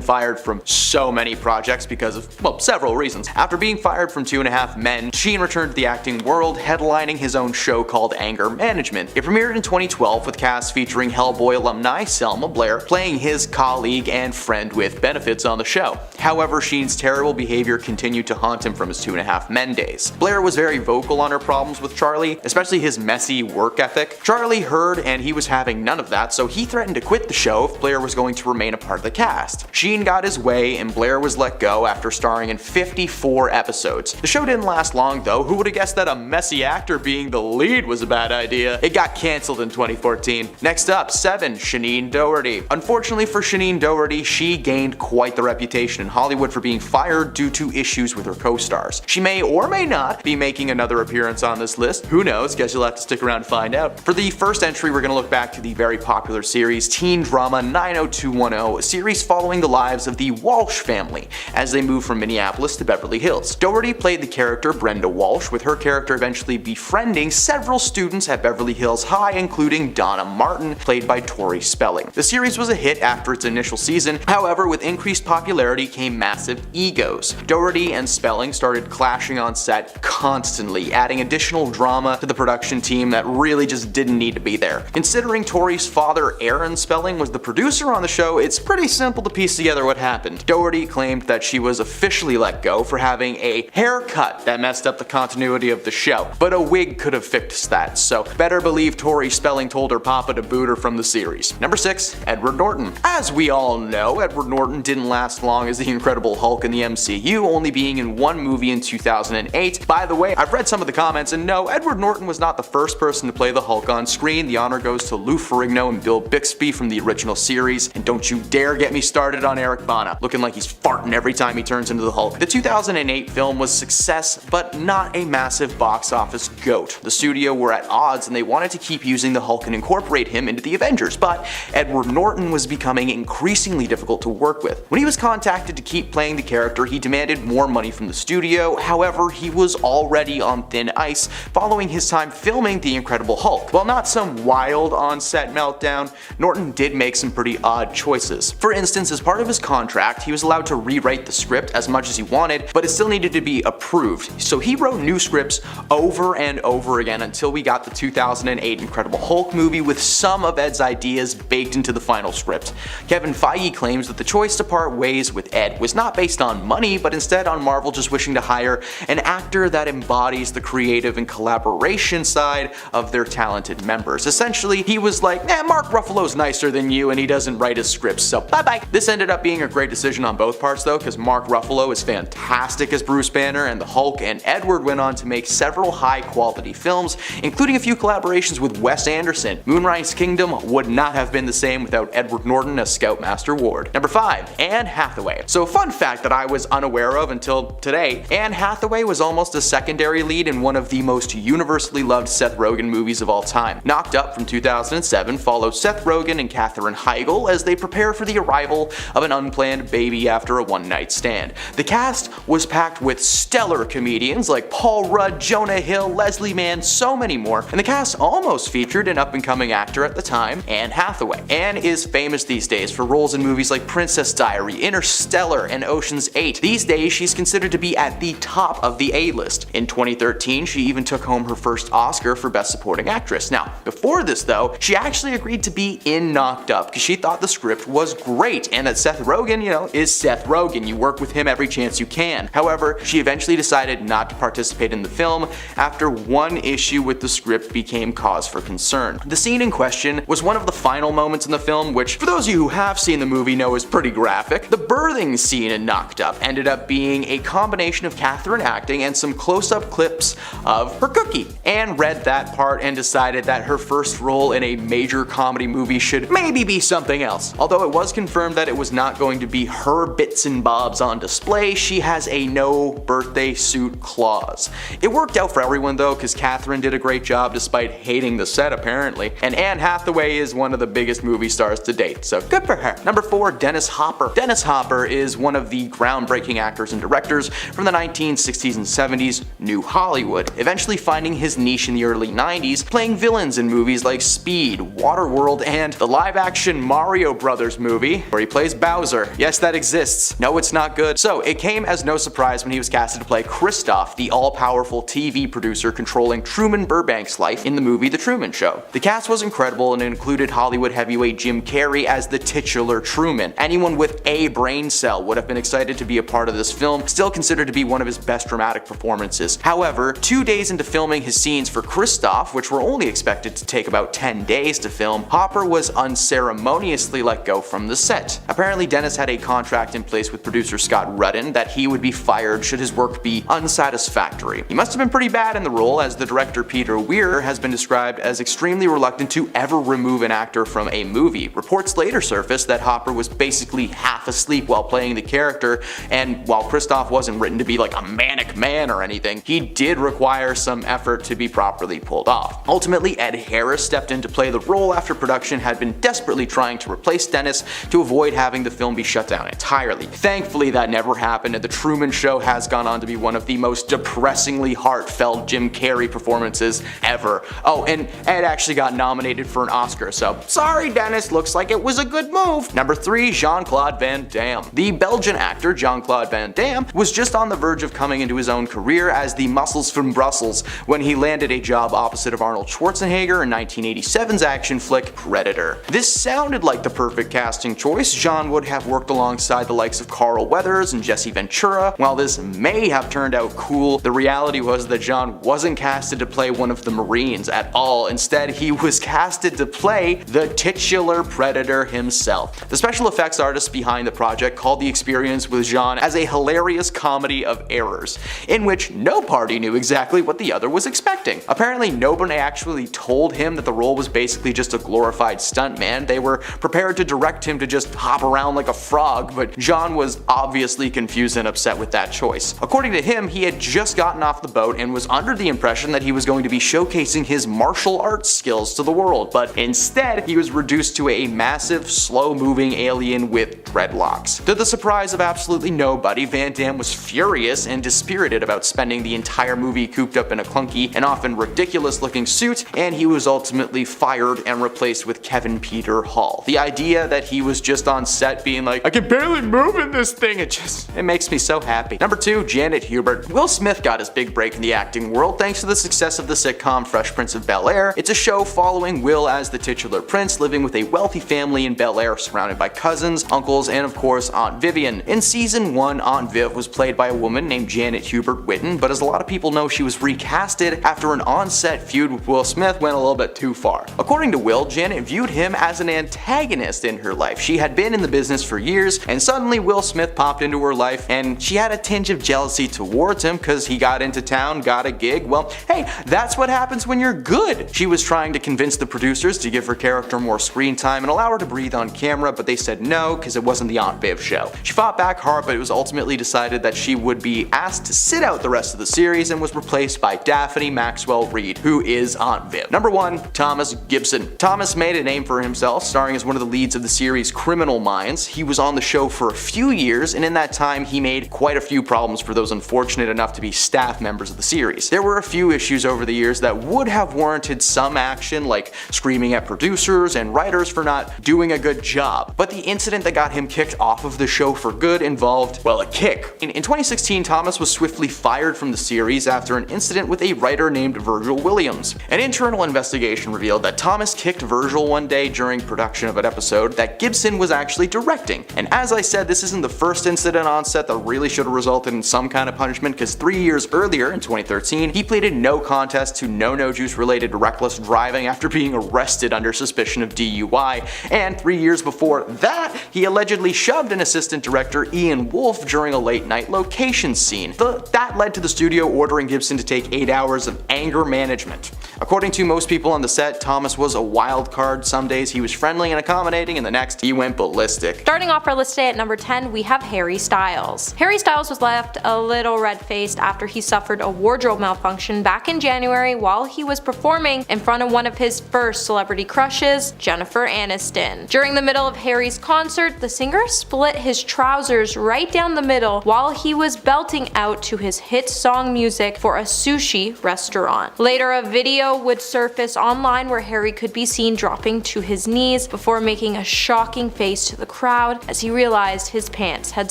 fired from so many projects because of, well, several reasons. After being fired from 2.5 Men, Sheen returned to the acting world, headlining his own show called Anger Management. It premiered in 2012 with cast featuring Hellboy alumni Selma Blair playing his colleague and friend with benefits on the show. However, Sheen's terrible behavior continued to haunt him from his 2.5 Men days. Blair was very vocal on her problems with Charlie, especially his messy work ethic. Charlie heard and he was having none of that, so he threatened to quit the show if Blair was going to remain a part of the cast. Sheen got his way and Blair was let go after starring in 54 episodes. The show didn't last long though. Who would have guessed that a messy actor being the lead was a bad idea. It got cancelled in 2014. Next up, 7. Shannen Doherty. Unfortunately for Shannen Doherty, she gained quite the reputation in Hollywood for being fired due to issues with her co-stars. She may or may not be making another appearance on this list. Who knows? Guess you'll have to stick around to find out. For the first entry, we're going to look back to the very popular series teen drama 90210, a series following the lives of the Walsh family as they moved from Minneapolis to Beverly Hills. Doherty played the character Brenda Walsh, with her character eventually befriending several students at Beverly Hills High, including Donna Martin, played by Tori Spelling. The series was a hit after its initial season, however, with increased popularity came massive egos. Doherty and Spelling started clashing on set constantly, adding additional drama to the production team that really just didn't need to be there. Considering Tori's father, Aaron Spelling, was the producer on the show, it's pretty simple to piece together what happened. Doherty claimed that she was officially let go for having a haircut that messed up the continuity of the show, but a wig could have fixed that, so better believe Tori Spelling told her papa to boot her from the series. Number 6. Edward Norton. As we all know, Edward Norton didn't last long as the Incredible Hulk in the MCU, only being in one movie in 2008. By the way, I've read some of the comments, and no, Edward Norton was not the first person to play the Hulk on screen. The honor goes to Lou Ferrigno and Bill Bixby from the original series, and don't you dare get me started on Eric Bana, looking like he's farting every time he turns into the Hulk. The 2008 film was a success, but not a massive box office goat. The studio were at odds and they wanted to keep using the Hulk and incorporate him into the Avengers, but Edward Norton was becoming increasingly difficult to work with. When he was contacted to keep playing the character, he demanded more money from the studio. However, he was already on thin ice following his time filming The Incredible Hulk. While not some wild on-set meltdown, Norton did make some pretty odd choices. For instance, as part of his contract, he was allowed to rewrite the script as much as he wanted, but it still needed to be approved. So he wrote new scripts over and over again until we got the 2008 Incredible Hulk movie with some of Ed's ideas baked into the final script. Kevin Feige claims that the choice to part ways with Ed was not based on money, but instead on Marvel just wishing to hire an actor that embodies the creative and collaboration side of their talented members. Essentially, he was like, Mark Ruffalo's nicer than you and he doesn't write his scripts, so bye-bye. This ended up being a great decision on both parts though, because Mark Ruffalo is fantastic as Bruce Banner and the Hulk, and Edward went on to make several high-quality films, including a few collaborations with Wes Anderson. Moonrise Kingdom would not have been the same without Edward Norton as Scoutmaster Ward. Number 5. Anne Hathaway. So fun fact that I was unaware of until today, Anne Hathaway was almost a secondary lead in one of the most universally loved Seth Rogen movies of all time. Knocked Up from 2007 follows Seth Rogen and Katherine Heigl as they prepare for the arrival of an unplanned baby after a one-night stand. The cast was packed with stellar comedians like Paul Rudd, Jonah Hill, Leslie Mann, so many more, and the cast almost featured an up-and-coming actor at the time, Anne Hathaway. Anne is famous these days for roles in movies like Princess Diary, Interstellar, and Ocean's 8. These days, she's considered to be at the top of the A-list. In 2013, she even took home her first Oscar for Best Supporting Actress. Now, before this though, she actually agreed to be in Knocked Up because she thought the script was great and that Seth Rogen, is Seth Rogen. You work with him every chance you can. However, she eventually decided not to participate in the film after one issue with the script became cause for concern. The scene in question was one of the final moments in the film, which for those of you who have seen the movie know is pretty graphic. The birthing scene in Knocked Up ended up being a combination of Katherine acting and some close-up clips of her cookie. Anne read that part and decided that her first role in a major comedy movie should maybe be something else. Although it was confirmed that it was not going to be her bits and bobs on display, she has a no birthday suit clause. It worked out for everyone though, because Katherine did a great job despite hating the set apparently, and Anne Hathaway is one of the biggest movie stars to date, so good for her. Number 4, Dennis Hopper. Dennis Hopper is one of the groundbreaking actors and directors from the 1960s and 70s New Hollywood, eventually finding his niche in the early 90s, playing villains in movies like Speed, Waterworld, and the live-action Mario Brothers movie, where he plays Bowser. Yes, that exists. No, it's not good. So it came as no surprise when he was casted to play Kristoff, the all-powerful TV producer controlling Truman Burbank's life in the movie The Truman Show. The cast was incredible and included Hollywood heavyweight Jim Carrey as the titular Truman. Anyone with a brain cell would have been excited to be a part of this film, still considered to be one of his best dramatic performances. However, 2 days into filming his scenes for Kristoff, which were only expected to take about 10 days to film, Hopper was unceremoniously let go from the set. Apparently, Dennis had a contract in place with producer Scott Rudin that he would be fired should his work be unsatisfactory. He must have been pretty bad in the role, as the director Peter career has been described as extremely reluctant to ever remove an actor from a movie. Reports later surfaced that Hopper was basically half asleep while playing the character, and while Kristoff wasn't written to be like a manic man or anything, he did require some effort to be properly pulled off. Ultimately, Ed Harris stepped in to play the role after production had been desperately trying to replace Dennis to avoid having the film be shut down entirely. Thankfully, that never happened, and The Truman Show has gone on to be one of the most depressingly heartfelt Jim Carrey performances ever. Oh, and Ed actually got nominated for an Oscar, so sorry Dennis, looks like it was a good move. Number 3, Jean-Claude Van Damme. The Belgian actor Jean-Claude Van Damme was just on the verge of coming into his own career as the Muscles from Brussels when he landed a job opposite of Arnold Schwarzenegger in 1987's action flick Predator. This sounded like the perfect casting choice. Jean would have worked alongside the likes of Carl Weathers and Jesse Ventura. While this may have turned out cool, the reality was that Jean wasn't casted to play one of the Marines at all. Instead, he was casted to play the titular Predator himself. The special effects artists behind the project called the experience with Jean as a hilarious comedy of errors, in which no party knew exactly what the other was expecting. Apparently, nobody actually told him that the role was basically just a glorified stuntman. They were prepared to direct him to just hop around like a frog, but Jean was obviously confused and upset with that choice. According to him, he had just gotten off the boat and was under the impression that he was going to be showcasing his martial arts skills to the world, but instead he was reduced to a massive, slow-moving alien with dreadlocks. To the surprise of absolutely nobody, Van Damme was furious and dispirited about spending the entire movie cooped up in a clunky and often ridiculous-looking suit, and he was ultimately fired and replaced with Kevin Peter Hall. The idea that he was just on set being like, I can barely move in this thing, it makes me so happy. Number 2, Janet Hubert. Will Smith got his big break in the acting world thanks to the success of the sitcom Fresh Prince of Bel-Air. It's a show following Will as the titular prince living with a wealthy family in Bel-Air surrounded by cousins, uncles, and of course Aunt Vivian. In season 1, Aunt Viv was played by a woman named Janet Hubert Witten, but as a lot of people know, she was recasted after an on-set feud with Will Smith went a little bit too far. According to Will, Janet viewed him as an antagonist in her life. She had been in the business for years, and suddenly Will Smith popped into her life, and she had a tinge of jealousy towards him because he got into town, got a gig. Well, hey, that's what happens when you're good. She was trying to convince the producers to give her character more screen time and allow her to breathe on camera, but they said no because it wasn't the Aunt Viv show. She fought back hard, but it was ultimately decided that she would be asked to sit out the rest of the series and was replaced by Daphne Maxwell Reid, who is Aunt Viv. Number 1, Thomas Gibson. Thomas made a name for himself, starring as one of the leads of the series Criminal Minds. He was on the show for a few years, and in that time he made quite a few problems for those unfortunate enough to be staff members of the series. There were a few issues over the years that would have warranted some action, like screaming at producers and writers for not doing a good job, but the incident that got him kicked off of the show for good involved, well, a kick. In 2016, Thomas was swiftly fired from the series after an incident with a writer named Virgil Williams. An internal investigation revealed that Thomas kicked Virgil one day during production of an episode that Gibson was actually directing. And as I said, this isn't the first incident on set that really should have resulted in some kind of punishment, because 3 years earlier, in 2013, he pleaded no contest to no juice related reckless driving after being arrested under suspicion of DUI, and 3 years before that, he allegedly shoved an assistant director, Ian Wolfe, during a late night location scene. That led to the studio ordering Gibson to take 8 hours of anger management. According to most people on the set, Thomas was a wild card. Some days he was friendly and accommodating, and the next he went ballistic.
Starting off our list today at number 10, we have Harry Styles. Harry Styles was left a little red-faced after he suffered a wardrobe malfunction back in January while he was performing in front of one of his first celebrity crushes, Jennifer Aniston. During the middle of Harry's concert, the singer split his trousers right down the middle while he was belting out to his hit song music for a sushi restaurant. Later, a video would surface online where Harry could be seen dropping to his knees before making a shocking face to the crowd as he realized his pants had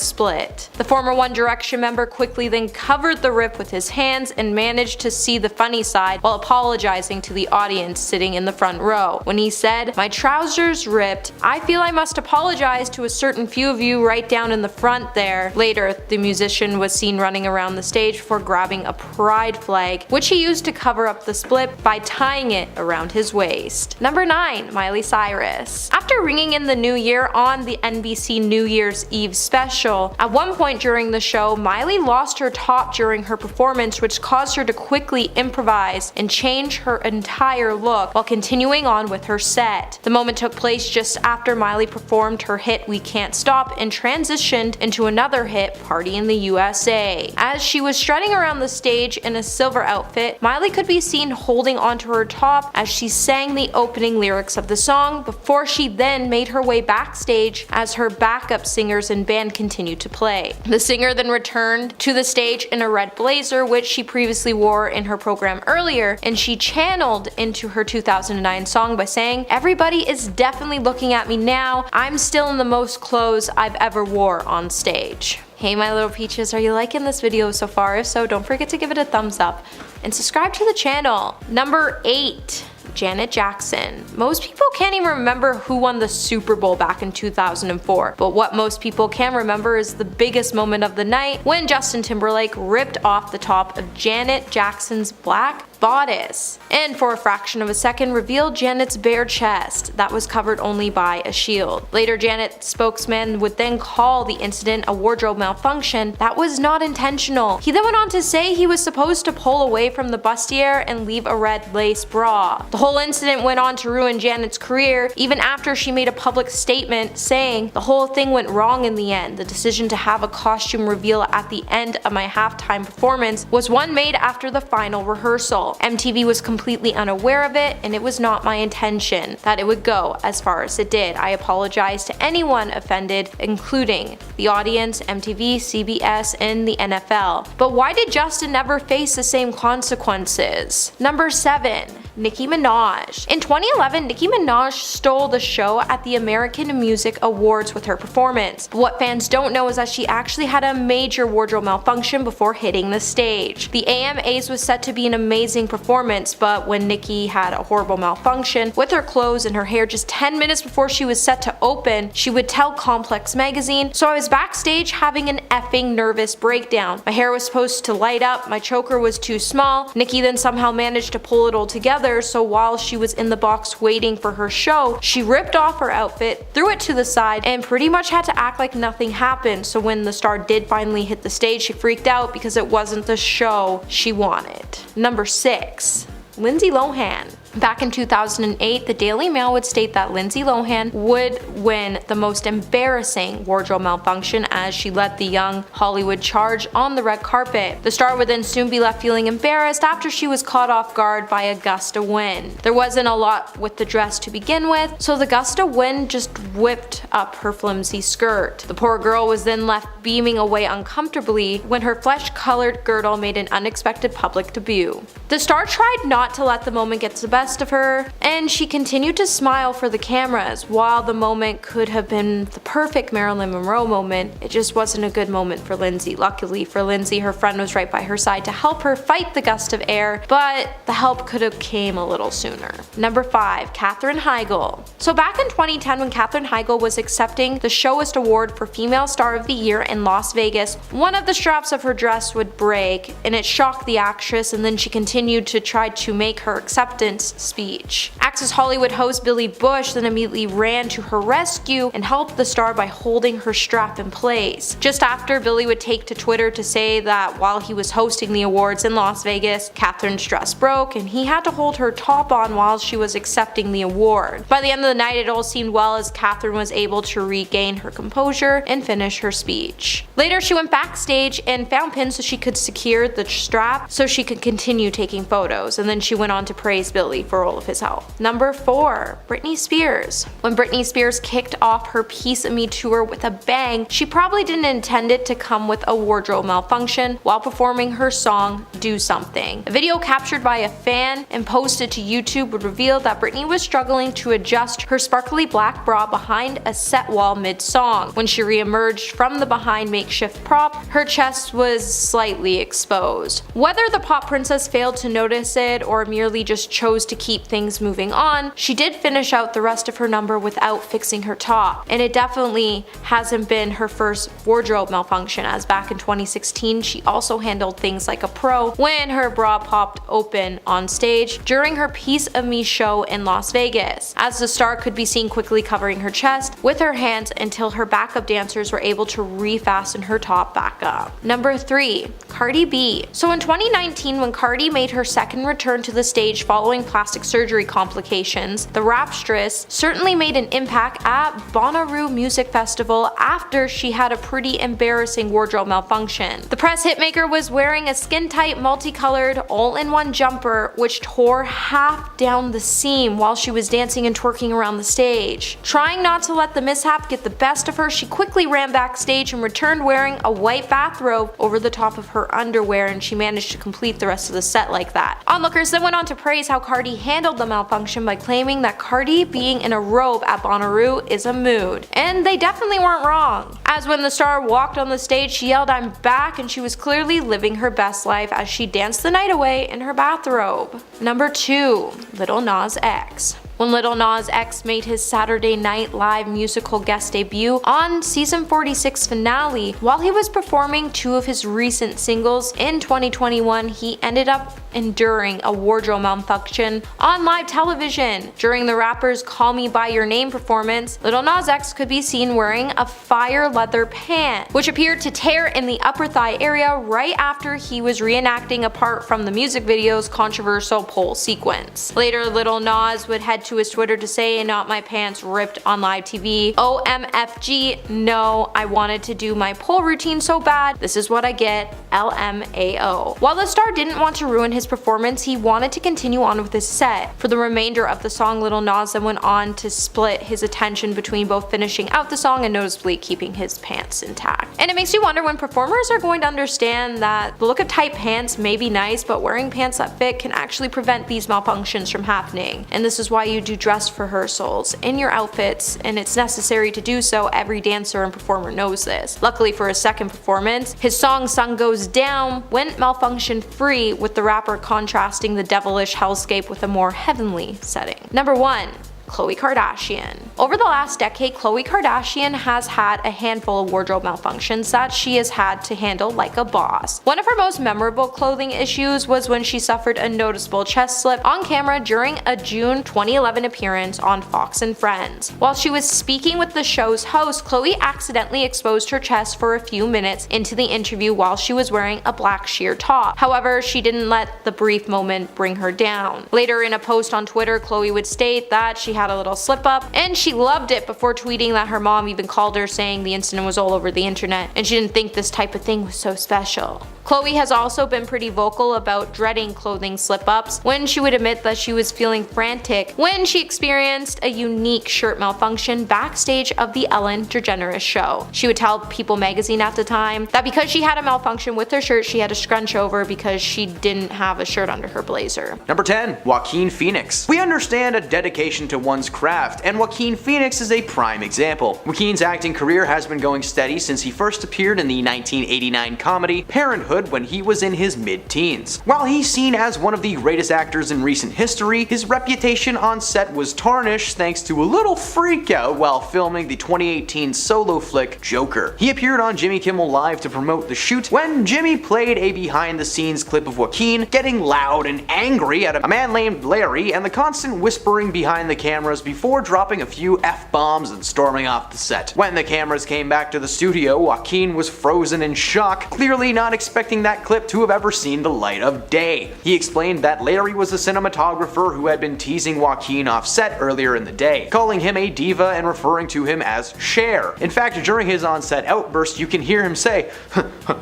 split. The former One Direction member quickly then covered the rip with his hands and managed to see the funny side while apologizing to the audience sitting in the front row. When he said, "My trousers ripped. I feel I must apologize to a certain few of you right down in the front there." Later, the musician was seen running around the stage before grabbing a pride flag, which he used to cover up the split, by tying it around his waist. Number 9. Miley Cyrus. After ringing in the new year on the NBC New Year's Eve special, at one point during the show, Miley lost her top during her performance, which caused her to quickly improvise and change her entire look while continuing on with her set. The moment took place just after Miley performed her hit We Can't Stop and transitioned into another hit, Party in the USA. As she was strutting around the stage in a silver outfit, Miley could be seen holding onto her top as she sang the opening lyrics of the song before she then made her way backstage as her backup singers and band continued to play. The singer then returned to the stage in a red blazer, which she previously wore in her program earlier, and she channeled into her 2009 song by saying, "Everybody is definitely looking at me now. I'm still in the most clothes I've ever wore on stage." Hey my little peaches, are you liking this video so far? If so, don't forget to give it a thumbs up and subscribe to the channel. Number 8. Janet Jackson. Most people can't even remember who won the Super Bowl back in 2004, but what most people can remember is the biggest moment of the night when Justin Timberlake ripped off the top of Janet Jackson's black bodice, and for a fraction of a second revealed Janet's bare chest that was covered only by a shield. Later, Janet's spokesman would then call the incident a wardrobe malfunction that was not intentional. He then went on to say he was supposed to pull away from the bustier and leave a red lace bra. The whole incident went on to ruin Janet's career, even after she made a public statement saying, "The whole thing went wrong in the end. The decision to have a costume reveal at the end of my halftime performance was one made after the final rehearsal. MTV was completely unaware of it, and it was not my intention that it would go as far as it did. I apologize to anyone offended, including the audience, MTV, CBS, and the NFL." But why did Justin never face the same consequences? Number 7. Nicki Minaj. In 2011, Nicki Minaj stole the show at the American Music Awards with her performance. But what fans don't know is that she actually had a major wardrobe malfunction before hitting the stage. The AMAs was set to be an amazing performance, but when Nicki had a horrible malfunction with her clothes and her hair just 10 minutes before she was set to open, she would tell Complex magazine, "So I was backstage having an effing nervous breakdown. My hair was supposed to light up, my choker was too small." Nicki then somehow managed to pull it all together, so while she was in the box waiting for her show, she ripped off her outfit, threw it to the side, and pretty much had to act like nothing happened. So when the star did finally hit the stage, she freaked out because it wasn't the show she wanted. Number 6. Lindsay Lohan. Back in 2008, the Daily Mail would state that Lindsay Lohan would win the most embarrassing wardrobe malfunction as she led the young Hollywood charge on the red carpet. The star would then soon be left feeling embarrassed after she was caught off guard by a gust of wind. There wasn't a lot with the dress to begin with, so the gust of wind just whipped up her flimsy skirt. The poor girl was then left beaming away uncomfortably when her flesh-colored girdle made an unexpected public debut. The star tried not to let the moment get the best of her, and she continued to smile for the cameras. While the moment could have been the perfect Marilyn Monroe moment, it just wasn't a good moment for Lindsay. Luckily for Lindsay, her friend was right by her side to help her fight the gust of air, but the help could have came a little sooner. Number 5. Katherine Heigl. So back in 2010, when Katherine Heigl was accepting the Showist Award for Female Star of the Year in Las Vegas, one of the straps of her dress would break, and it shocked the actress, and then she continued to try to make her acceptance speech. Access Hollywood host Billy Bush then immediately ran to her rescue and helped the star by holding her strap in place. Just after, Billy would take to Twitter to say that while he was hosting the awards in Las Vegas, Katherine's dress broke and he had to hold her top on while she was accepting the award. By the end of the night, it all seemed well as Katherine was able to regain her composure and finish her speech. Later, she went backstage and found pins so she could secure the strap so she could continue taking photos, and then she went on to praise Billy for all of his help. Number 4. Britney Spears. When Britney Spears kicked off her Piece of Me tour with a bang, she probably didn't intend it to come with a wardrobe malfunction while performing her song Do Something. A video captured by a fan and posted to YouTube would reveal that Britney was struggling to adjust her sparkly black bra behind a set wall mid-song. When she re-emerged from the behind makeshift prop, her chest was slightly exposed. Whether the pop princess failed to notice it or merely just chose chose to keep things moving on, she did finish out the rest of her number without fixing her top. And it definitely hasn't been her first wardrobe malfunction, as back in 2016 she also handled things like a pro when her bra popped open on stage during her Piece of Me show in Las Vegas, as the star could be seen quickly covering her chest with her hands until her backup dancers were able to refasten her top back up. Number 3. Cardi B. So in 2019, when Cardi made her second return to the stage following plastic surgery complications, the rapstress certainly made an impact at Bonnaroo Music Festival after she had a pretty embarrassing wardrobe malfunction. The press hitmaker was wearing a skin-tight, multicolored, all-in-one jumper which tore half down the seam while she was dancing and twerking around the stage. Trying not to let the mishap get the best of her, she quickly ran backstage and returned wearing a white bathrobe over the top of her underwear, and she managed to complete the rest of the set like that. Onlookers then went on to praise how Cardi handled the malfunction by claiming that Cardi being in a robe at Bonnaroo is a mood. And they definitely weren't wrong, as when the star walked on the stage she yelled "I'm back," and she was clearly living her best life as she danced the night away in her bathrobe. Number 2. Lil Nas X. When Lil Nas X made his Saturday Night Live musical guest debut on season 46 finale, while he was performing 2 of his recent singles in 2021, he ended up enduring a wardrobe malfunction on live television. During the rapper's Call Me By Your Name performance, Lil Nas X could be seen wearing a fire leather pant, which appeared to tear in the upper thigh area right after he was reenacting a part from the music video's controversial pole sequence. Later, Lil Nas would head to his Twitter to say, "Not my pants ripped on live TV. OMFG, no, I wanted to do my pole routine so bad. This is what I get. LMAO." While the star didn't want to ruin his performance, he wanted to continue on with his set. For the remainder of the song, Lil Nas then went on to split his attention between both finishing out the song and noticeably keeping his pants intact. And it makes you wonder when performers are going to understand that the look of tight pants may be nice, but wearing pants that fit can actually prevent these malfunctions from happening. And this is why you do dress rehearsals in your outfits, and it's necessary to do so. Every dancer and performer knows this. Luckily for his second performance, his song Sun Goes Down went malfunction free, with the rapper contrasting the devilish hellscape with a more heavenly setting. Number 1. Khloe Kardashian. Over the last decade, Khloe Kardashian has had a handful of wardrobe malfunctions that she has had to handle like a boss. One of her most memorable clothing issues was when she suffered a noticeable chest slip on camera during a June 2011 appearance on Fox and Friends. While she was speaking with the show's host, Khloe accidentally exposed her chest for a few minutes into the interview while she was wearing a black sheer top. However, she didn't let the brief moment bring her down. Later in a post on Twitter, Khloe would state that she had a little slip up and she loved it, before tweeting that her mom even called her saying the incident was all over the internet and she didn't think this type of thing was so special. Khloe has also been pretty vocal about dreading clothing slip-ups, when she would admit that she was feeling frantic when she experienced a unique shirt malfunction backstage of the Ellen DeGeneres show. She would tell People magazine at the time that because she had a malfunction with her shirt, she had to scrunch over because she didn't have a shirt under her blazer.
Number 10. Joaquin Phoenix. We understand a dedication to one's craft, and Joaquin Phoenix is a prime example. Joaquin's acting career has been going steady since he first appeared in the 1989 comedy Parenthood when he was in his mid-teens. While he's seen as one of the greatest actors in recent history, his reputation on set was tarnished thanks to a little freak out while filming the 2018 solo flick Joker. He appeared on Jimmy Kimmel Live to promote the shoot when Jimmy played a behind-the-scenes clip of Joaquin getting loud and angry at a man named Larry and the constant whispering behind the cameras before dropping a few F-bombs and storming off the set. When the cameras came back to the studio, Joaquin was frozen in shock, clearly not expecting that clip to have ever seen the light of day. He explained that Larry was a cinematographer who had been teasing Joaquin off set earlier in the day, calling him a diva and referring to him as Cher. In fact, during his on-set outburst, you can hear him say,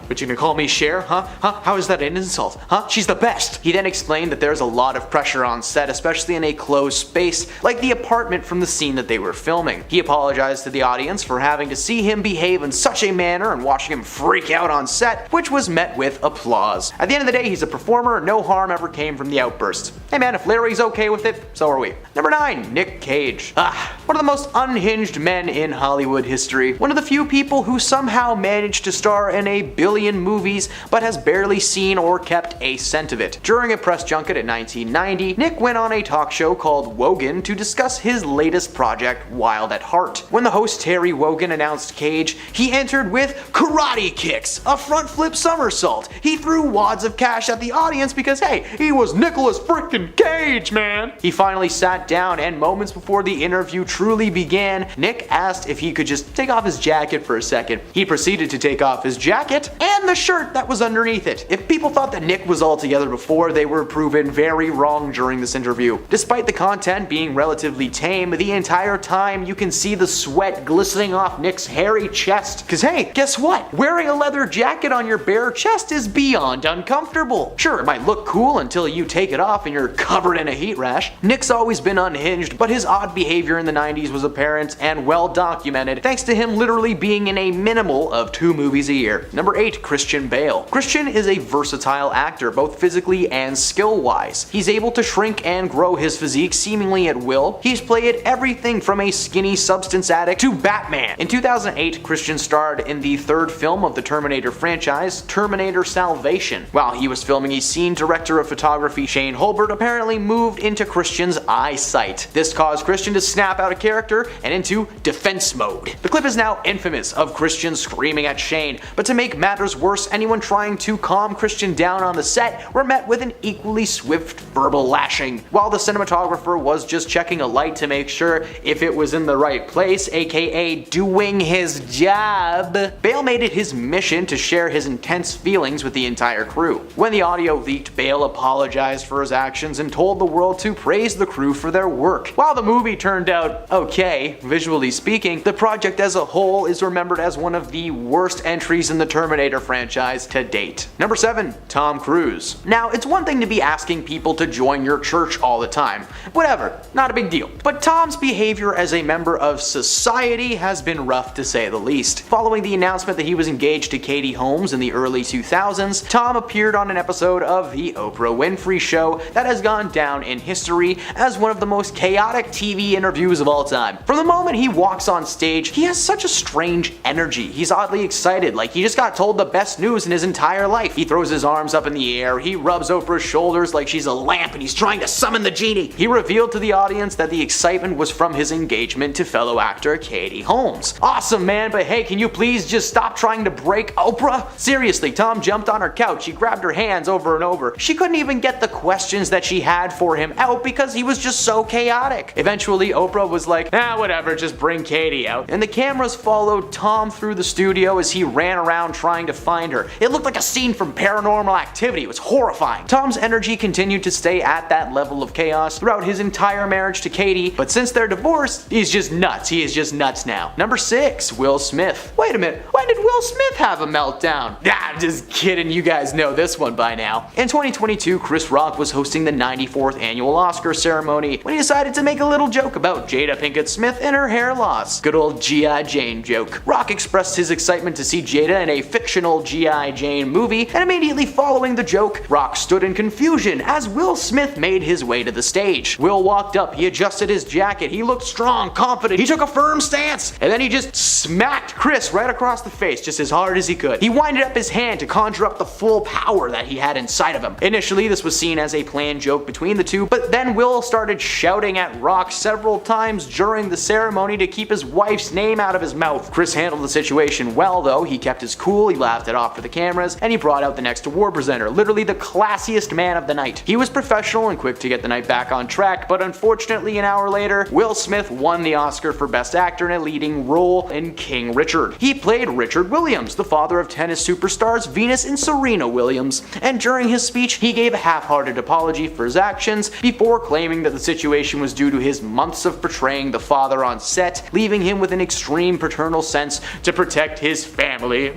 "But you gonna call me Cher, huh? How is that an insult? Huh? She's the best." He then explained that there's a lot of pressure on set, especially in a closed space like the apartment from the scene that they were filming. He apologized to the audience for having to see him behave in such a manner and watching him freak out on set, which was met met with applause. At the end of the day, he's a performer, no harm ever came from the outburst. Hey man, if Larry's okay with it, so are we. Number 9, Nick Cage. One of the most unhinged men in Hollywood history. One of the few people who somehow managed to star in a billion movies, but has barely seen or kept a cent of it. During a press junket in 1990, Nick went on a talk show called Wogan to discuss his latest project, Wild at Heart. When the host Terry Wogan announced Cage, he entered with karate kicks, a front flip somersault. He threw wads of cash at the audience because hey, he was Nicolas frickin' Cage, man! He finally sat down, and moments before the interview truly began, Nick asked if he could just take off his jacket for a second. He proceeded to take off his jacket and the shirt that was underneath it. If people thought that Nick was all together before, they were proven very wrong during this interview. Despite the content being relatively tame, the entire time you can see the sweat glistening off Nick's hairy chest. Cause hey, guess what? Wearing a leather jacket on your bare chest is beyond uncomfortable. Sure, it might look cool until you take it off and you're covered in a heat rash. Nick's always been unhinged, but his odd behavior in the 90s was apparent and well documented thanks to him literally being in a minimal of 2 movies a year. Number 8, Christian Bale. Christian is a versatile actor, both physically and skill-wise. He's able to shrink and grow his physique seemingly at will. He's played everything from a skinny substance addict to Batman. In 2008, Christian starred in the 3rd film of the Terminator franchise, Terminator Salvation. While he was filming a scene, director of photography Shane Holbert apparently moved into Christian's eyesight. This caused Christian to snap out of character and into defense mode. The clip is now infamous of Christian screaming at Shane, but to make matters worse, anyone trying to calm Christian down on the set were met with an equally swift verbal lashing. While the cinematographer was just checking a light to make sure if it was in the right place, aka doing his job, Bale made it his mission to share his intense feelings with the entire crew. When the audio leaked, Bale apologized for his actions and told the world to praise the crew for their work. While the movie turned out okay, visually speaking, the project as a whole is remembered as one of the worst entries in the Terminator franchise to date. Number 7, Tom Cruise. Now, it's one thing to be asking people to join your church all the time. Whatever, not a big deal. But Tom's behavior as a member of society has been rough to say the least. Following the announcement that he was engaged to Katie Holmes in the early 2000s, Tom appeared on an episode of the Oprah Winfrey Show that has gone down in history as one of the most chaotic TV interviews of all time. From the moment he walks on stage, he has such a strange energy. He's oddly excited, like he just got told the best news in his entire life. He throws his arms up in the air, he rubs Oprah's shoulders like she's a lamp and he's trying to summon the genie. He revealed to the audience that the excitement was from his engagement to fellow actor Katie Holmes. Awesome, man, but hey, can you please just stop trying to break Oprah? Seriously, Tom jumped on her couch, he grabbed her hands over and over. She couldn't even get the questions that she had for him out because he was just so chaotic. Eventually, Oprah was like, whatever, just bring Katie out. And the cameras followed Tom through the studio as he ran around trying to find her. It looked like a scene from Paranormal Activity. It was horrifying. Tom's energy continued to stay at that level of chaos throughout his entire marriage to Katie, but since they're divorced, he's just nuts. He is just nuts now. Number 6, Will Smith. Wait a minute, when did Will Smith have a meltdown? I'm just kidding, you guys know this one by now. In 2022, Chris Rock was hosting the 94th annual Oscar ceremony when he decided to make a little joke about Jada Pinkett Smith and her hair loss. Good old G.I. Jane joke. Rock expressed his excitement to see Jada in a fictional G.I. Jane movie, and immediately following the joke, Rock stood in confusion as Will Smith made his way to the stage. Will walked up, he adjusted his jacket, he looked strong, confident, he took a firm stance, and then he just smacked Chris right across the face just as hard as he could. He winded up his hand to conjure up the full power that he had inside of him. Initially, this was seen as a planned joke between the two, but then Will started shouting at Rock several times during the ceremony to keep his wife's name out of his mouth. Chris handled the situation well though, he kept his cool, he laughed it off for the cameras, and he brought out the next award presenter, literally the classiest man of the night. He was professional and quick to get the night back on track, but unfortunately an hour later, Will Smith won the Oscar for Best Actor in a leading role in King Richard. He played Richard Williams, the father of tennis superstars Venus and Serena Williams, and during his speech, he gave a half-hearted apology for his actions before claiming that the situation was due to his months of portraying the father on set, leaving him with an extreme paternal sense to protect his family.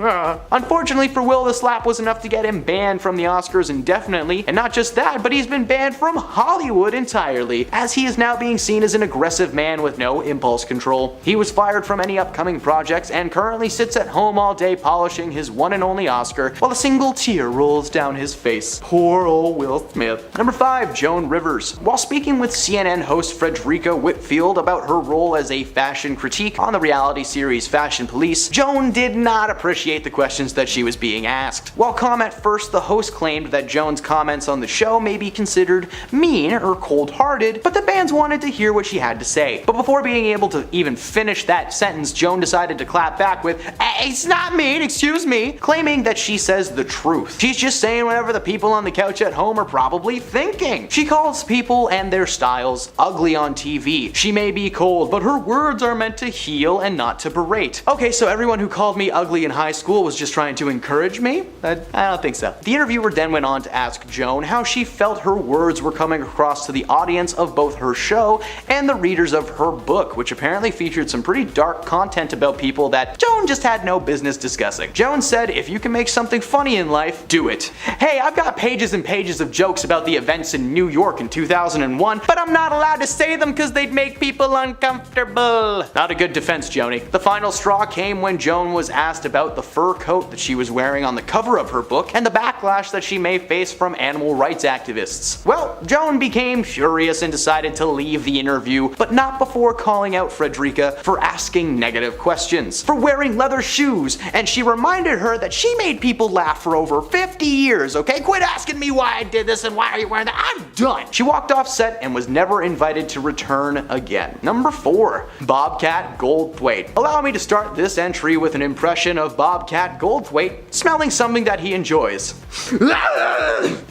Unfortunately for Will, the slap was enough to get him banned from the Oscars indefinitely, and not just that, but he's been banned from Hollywood entirely, as he is now being seen as an aggressive man with no impulse control. He was fired from any upcoming projects and currently sits at home all day polishing his one and only Oscar her while a single tear rolls down his face. Poor old Will Smith. Number 5. Joan Rivers. While speaking with CNN host Frederica Whitfield about her role as a fashion critique on the reality series Fashion Police, Joan did not appreciate the questions that she was being asked. While calm at first, the host claimed that Joan's comments on the show may be considered mean or cold-hearted, but the fans wanted to hear what she had to say. But before being able to even finish that sentence, Joan decided to clap back with, "It's not mean, excuse me," claiming that she says the truth. She's just saying whatever the people on the couch at home are probably thinking. She calls people and their styles ugly on TV. She may be cold, but her words are meant to heal and not to berate. Okay, so everyone who called me ugly in high school was just trying to encourage me? I don't think so. The interviewer then went on to ask Joan how she felt her words were coming across to the audience of both her show and the readers of her book, which apparently featured some pretty dark content about people that Joan just had no business discussing. Joan said, "If you can make something funny in life, do it. Hey, I've got pages and pages of jokes about the events in New York in 2001, but I'm not allowed to say them because they'd make people uncomfortable." Not a good defense, Joni. The final straw came when Joan was asked about the fur coat that she was wearing on the cover of her book and the backlash that she may face from animal rights activists. Well, Joan became furious and decided to leave the interview, but not before calling out Frederica for asking negative questions, for wearing leather shoes, and she reminded her that she made people laugh for over 50 years, okay? Quit asking me why I did this and why are you wearing that? I'm done. She walked off set and was never invited to return again. Number 4. Bobcat Goldthwait. Allow me to start this entry with an impression of Bobcat Goldthwait smelling something that he enjoys.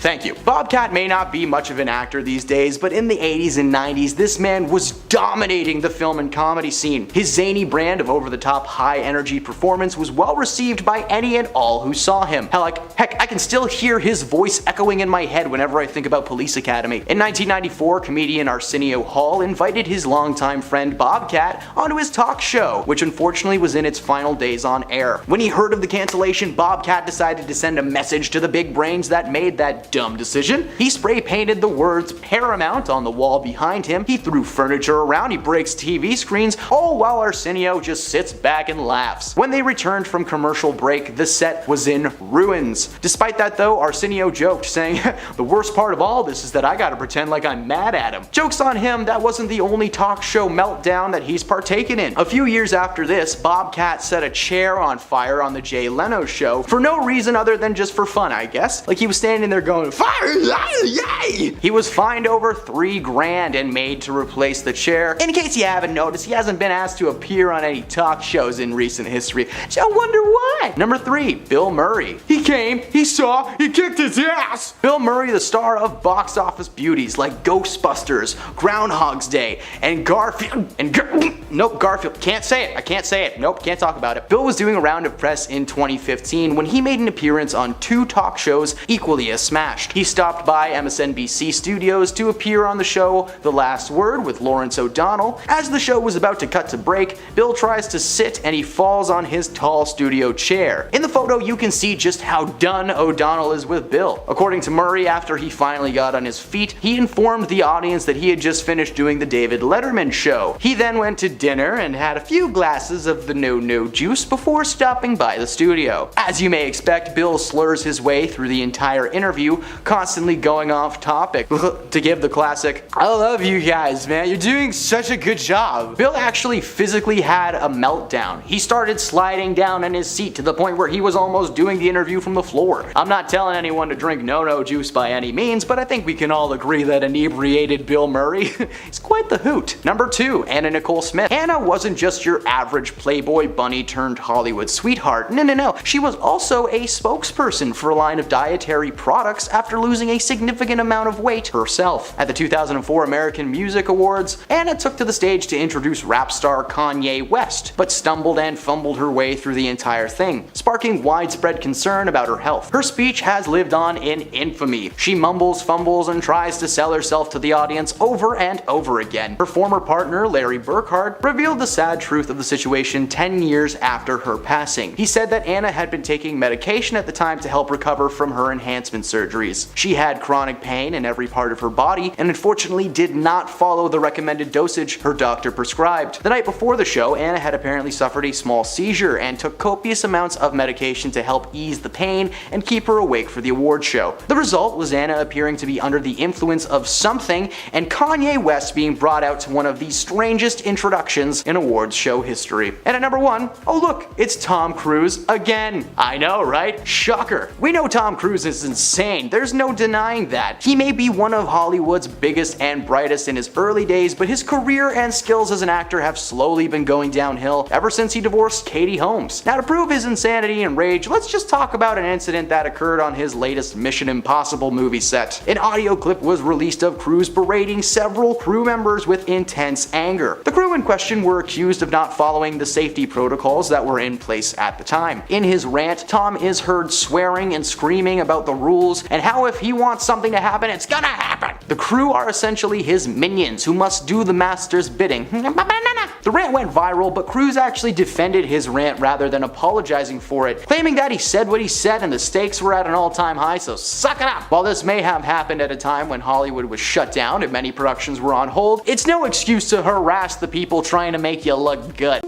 Thank you. Bobcat may not be much of an actor these days, but in the 80s and 90s, this man was dominating the film and comedy scene. His zany brand of over-the-top high-energy performance was well received by any and all who saw him. Heck, I can still hear his voice echoing in my head whenever I think about Police Academy. In 1994, comedian Arsenio Hall invited his longtime friend Bobcat onto his talk show, which unfortunately was in its final days on air. When he heard of the cancellation, Bobcat decided to send a message to the big brains that made that dumb decision. He spray painted the words Paramount on the wall behind him, he threw furniture around, he breaks TV screens, all while Arsenio just sits back and laughs. When they returned from commercial break, the set was in ruins. Despite that though, Arsenio joked, saying, "The worst part of all this is that I gotta pretend like I'm mad at him." Jokes on him, that wasn't the only talk show meltdown that he's partaken in. A few years after this, Bobcat set a chair on fire on the Jay Leno show for no reason other than just for fun, I guess. Like he was standing there going, "Fire! Yay!" He was fined over $3 grand and made to replace the chair. In case you haven't noticed, he hasn't been asked to appear on any talk shows in recent history. I wonder why. Number 3. Bill Murray. He came, he saw, he kicked his ass! Bill Murray, the star of box office beauties like Ghostbusters, Groundhog's Day, and Garfield, nope, Garfield, can't say it, I can't say it, nope, can't talk about it. Bill was doing a round of press in 2015 when he made an appearance on 2 talk shows equally as smashed. He stopped by MSNBC studios to appear on the show The Last Word with Lawrence O'Donnell. As the show was about to cut to break, Bill tries to sit and he falls on his tall studio chair. In the photo, you can see just how done O'Donnell is with Bill. According to Murray, after he finally got on his feet, he informed the audience that he had just finished doing the David Letterman show. He then went to dinner and had a few glasses of the no-no juice before stopping by the studio. As you may expect, Bill slurs his way through the entire interview, constantly going off topic to give the classic, "I love you guys, man, you're doing such a good job." Bill actually physically had a meltdown. He started sliding down in his seat to the point where he was almost doing the interview from the floor. I'm not telling anyone to drink no-no juice by any means, but I think we can all agree that inebriated Bill Murray is quite the hoot. Number 2. Anna Nicole Smith. Anna wasn't just your average Playboy bunny turned Hollywood sweetheart. No. She was also a spokesperson for a line of dietary products after losing a significant amount of weight herself. At the 2004 American Music Awards, Anna took to the stage to introduce rap star Kanye West, but stumbled and fumbled her way through the entire thing, sparking widespread concern about her health. Her speech has lived on in infamy. She mumbles, fumbles, and tries to sell herself to the audience over and over again. Her former partner, Larry Burkhart, revealed the sad truth of the situation 10 years after her passing. He said that Anna had been taking medication at the time to help recover from her enhancement surgeries. She had chronic pain in every part of her body and unfortunately did not follow the recommended dosage her doctor prescribed. The night before the show, Anna had apparently suffered a small seizure and took copious amounts of medication to help help ease the pain and keep her awake for the award show. The result was Anna appearing to be under the influence of something, and Kanye West being brought out to one of the strangest introductions in awards show history. And at number 1, oh look, it's Tom Cruise again. I know, right? Shocker. We know Tom Cruise is insane, there's no denying that. He may be one of Hollywood's biggest and brightest in his early days, but his career and skills as an actor have slowly been going downhill ever since he divorced Katie Holmes. Now, to prove his insanity and rage, let's just talk about an incident that occurred on his latest Mission Impossible movie set. An audio clip was released of Cruise berating several crew members with intense anger. The crew in question were accused of not following the safety protocols that were in place at the time. In his rant, Tom is heard swearing and screaming about the rules and how if he wants something to happen, it's gonna happen. The crew are essentially his minions who must do the master's bidding. The rant went viral, but Cruise actually defended his rant rather than apologizing for it, claiming that he said what he said and the stakes were at an all-time high, so suck it up. While this may have happened at a time when Hollywood was shut down and many productions were on hold, it's no excuse to harass the people trying to make you look good.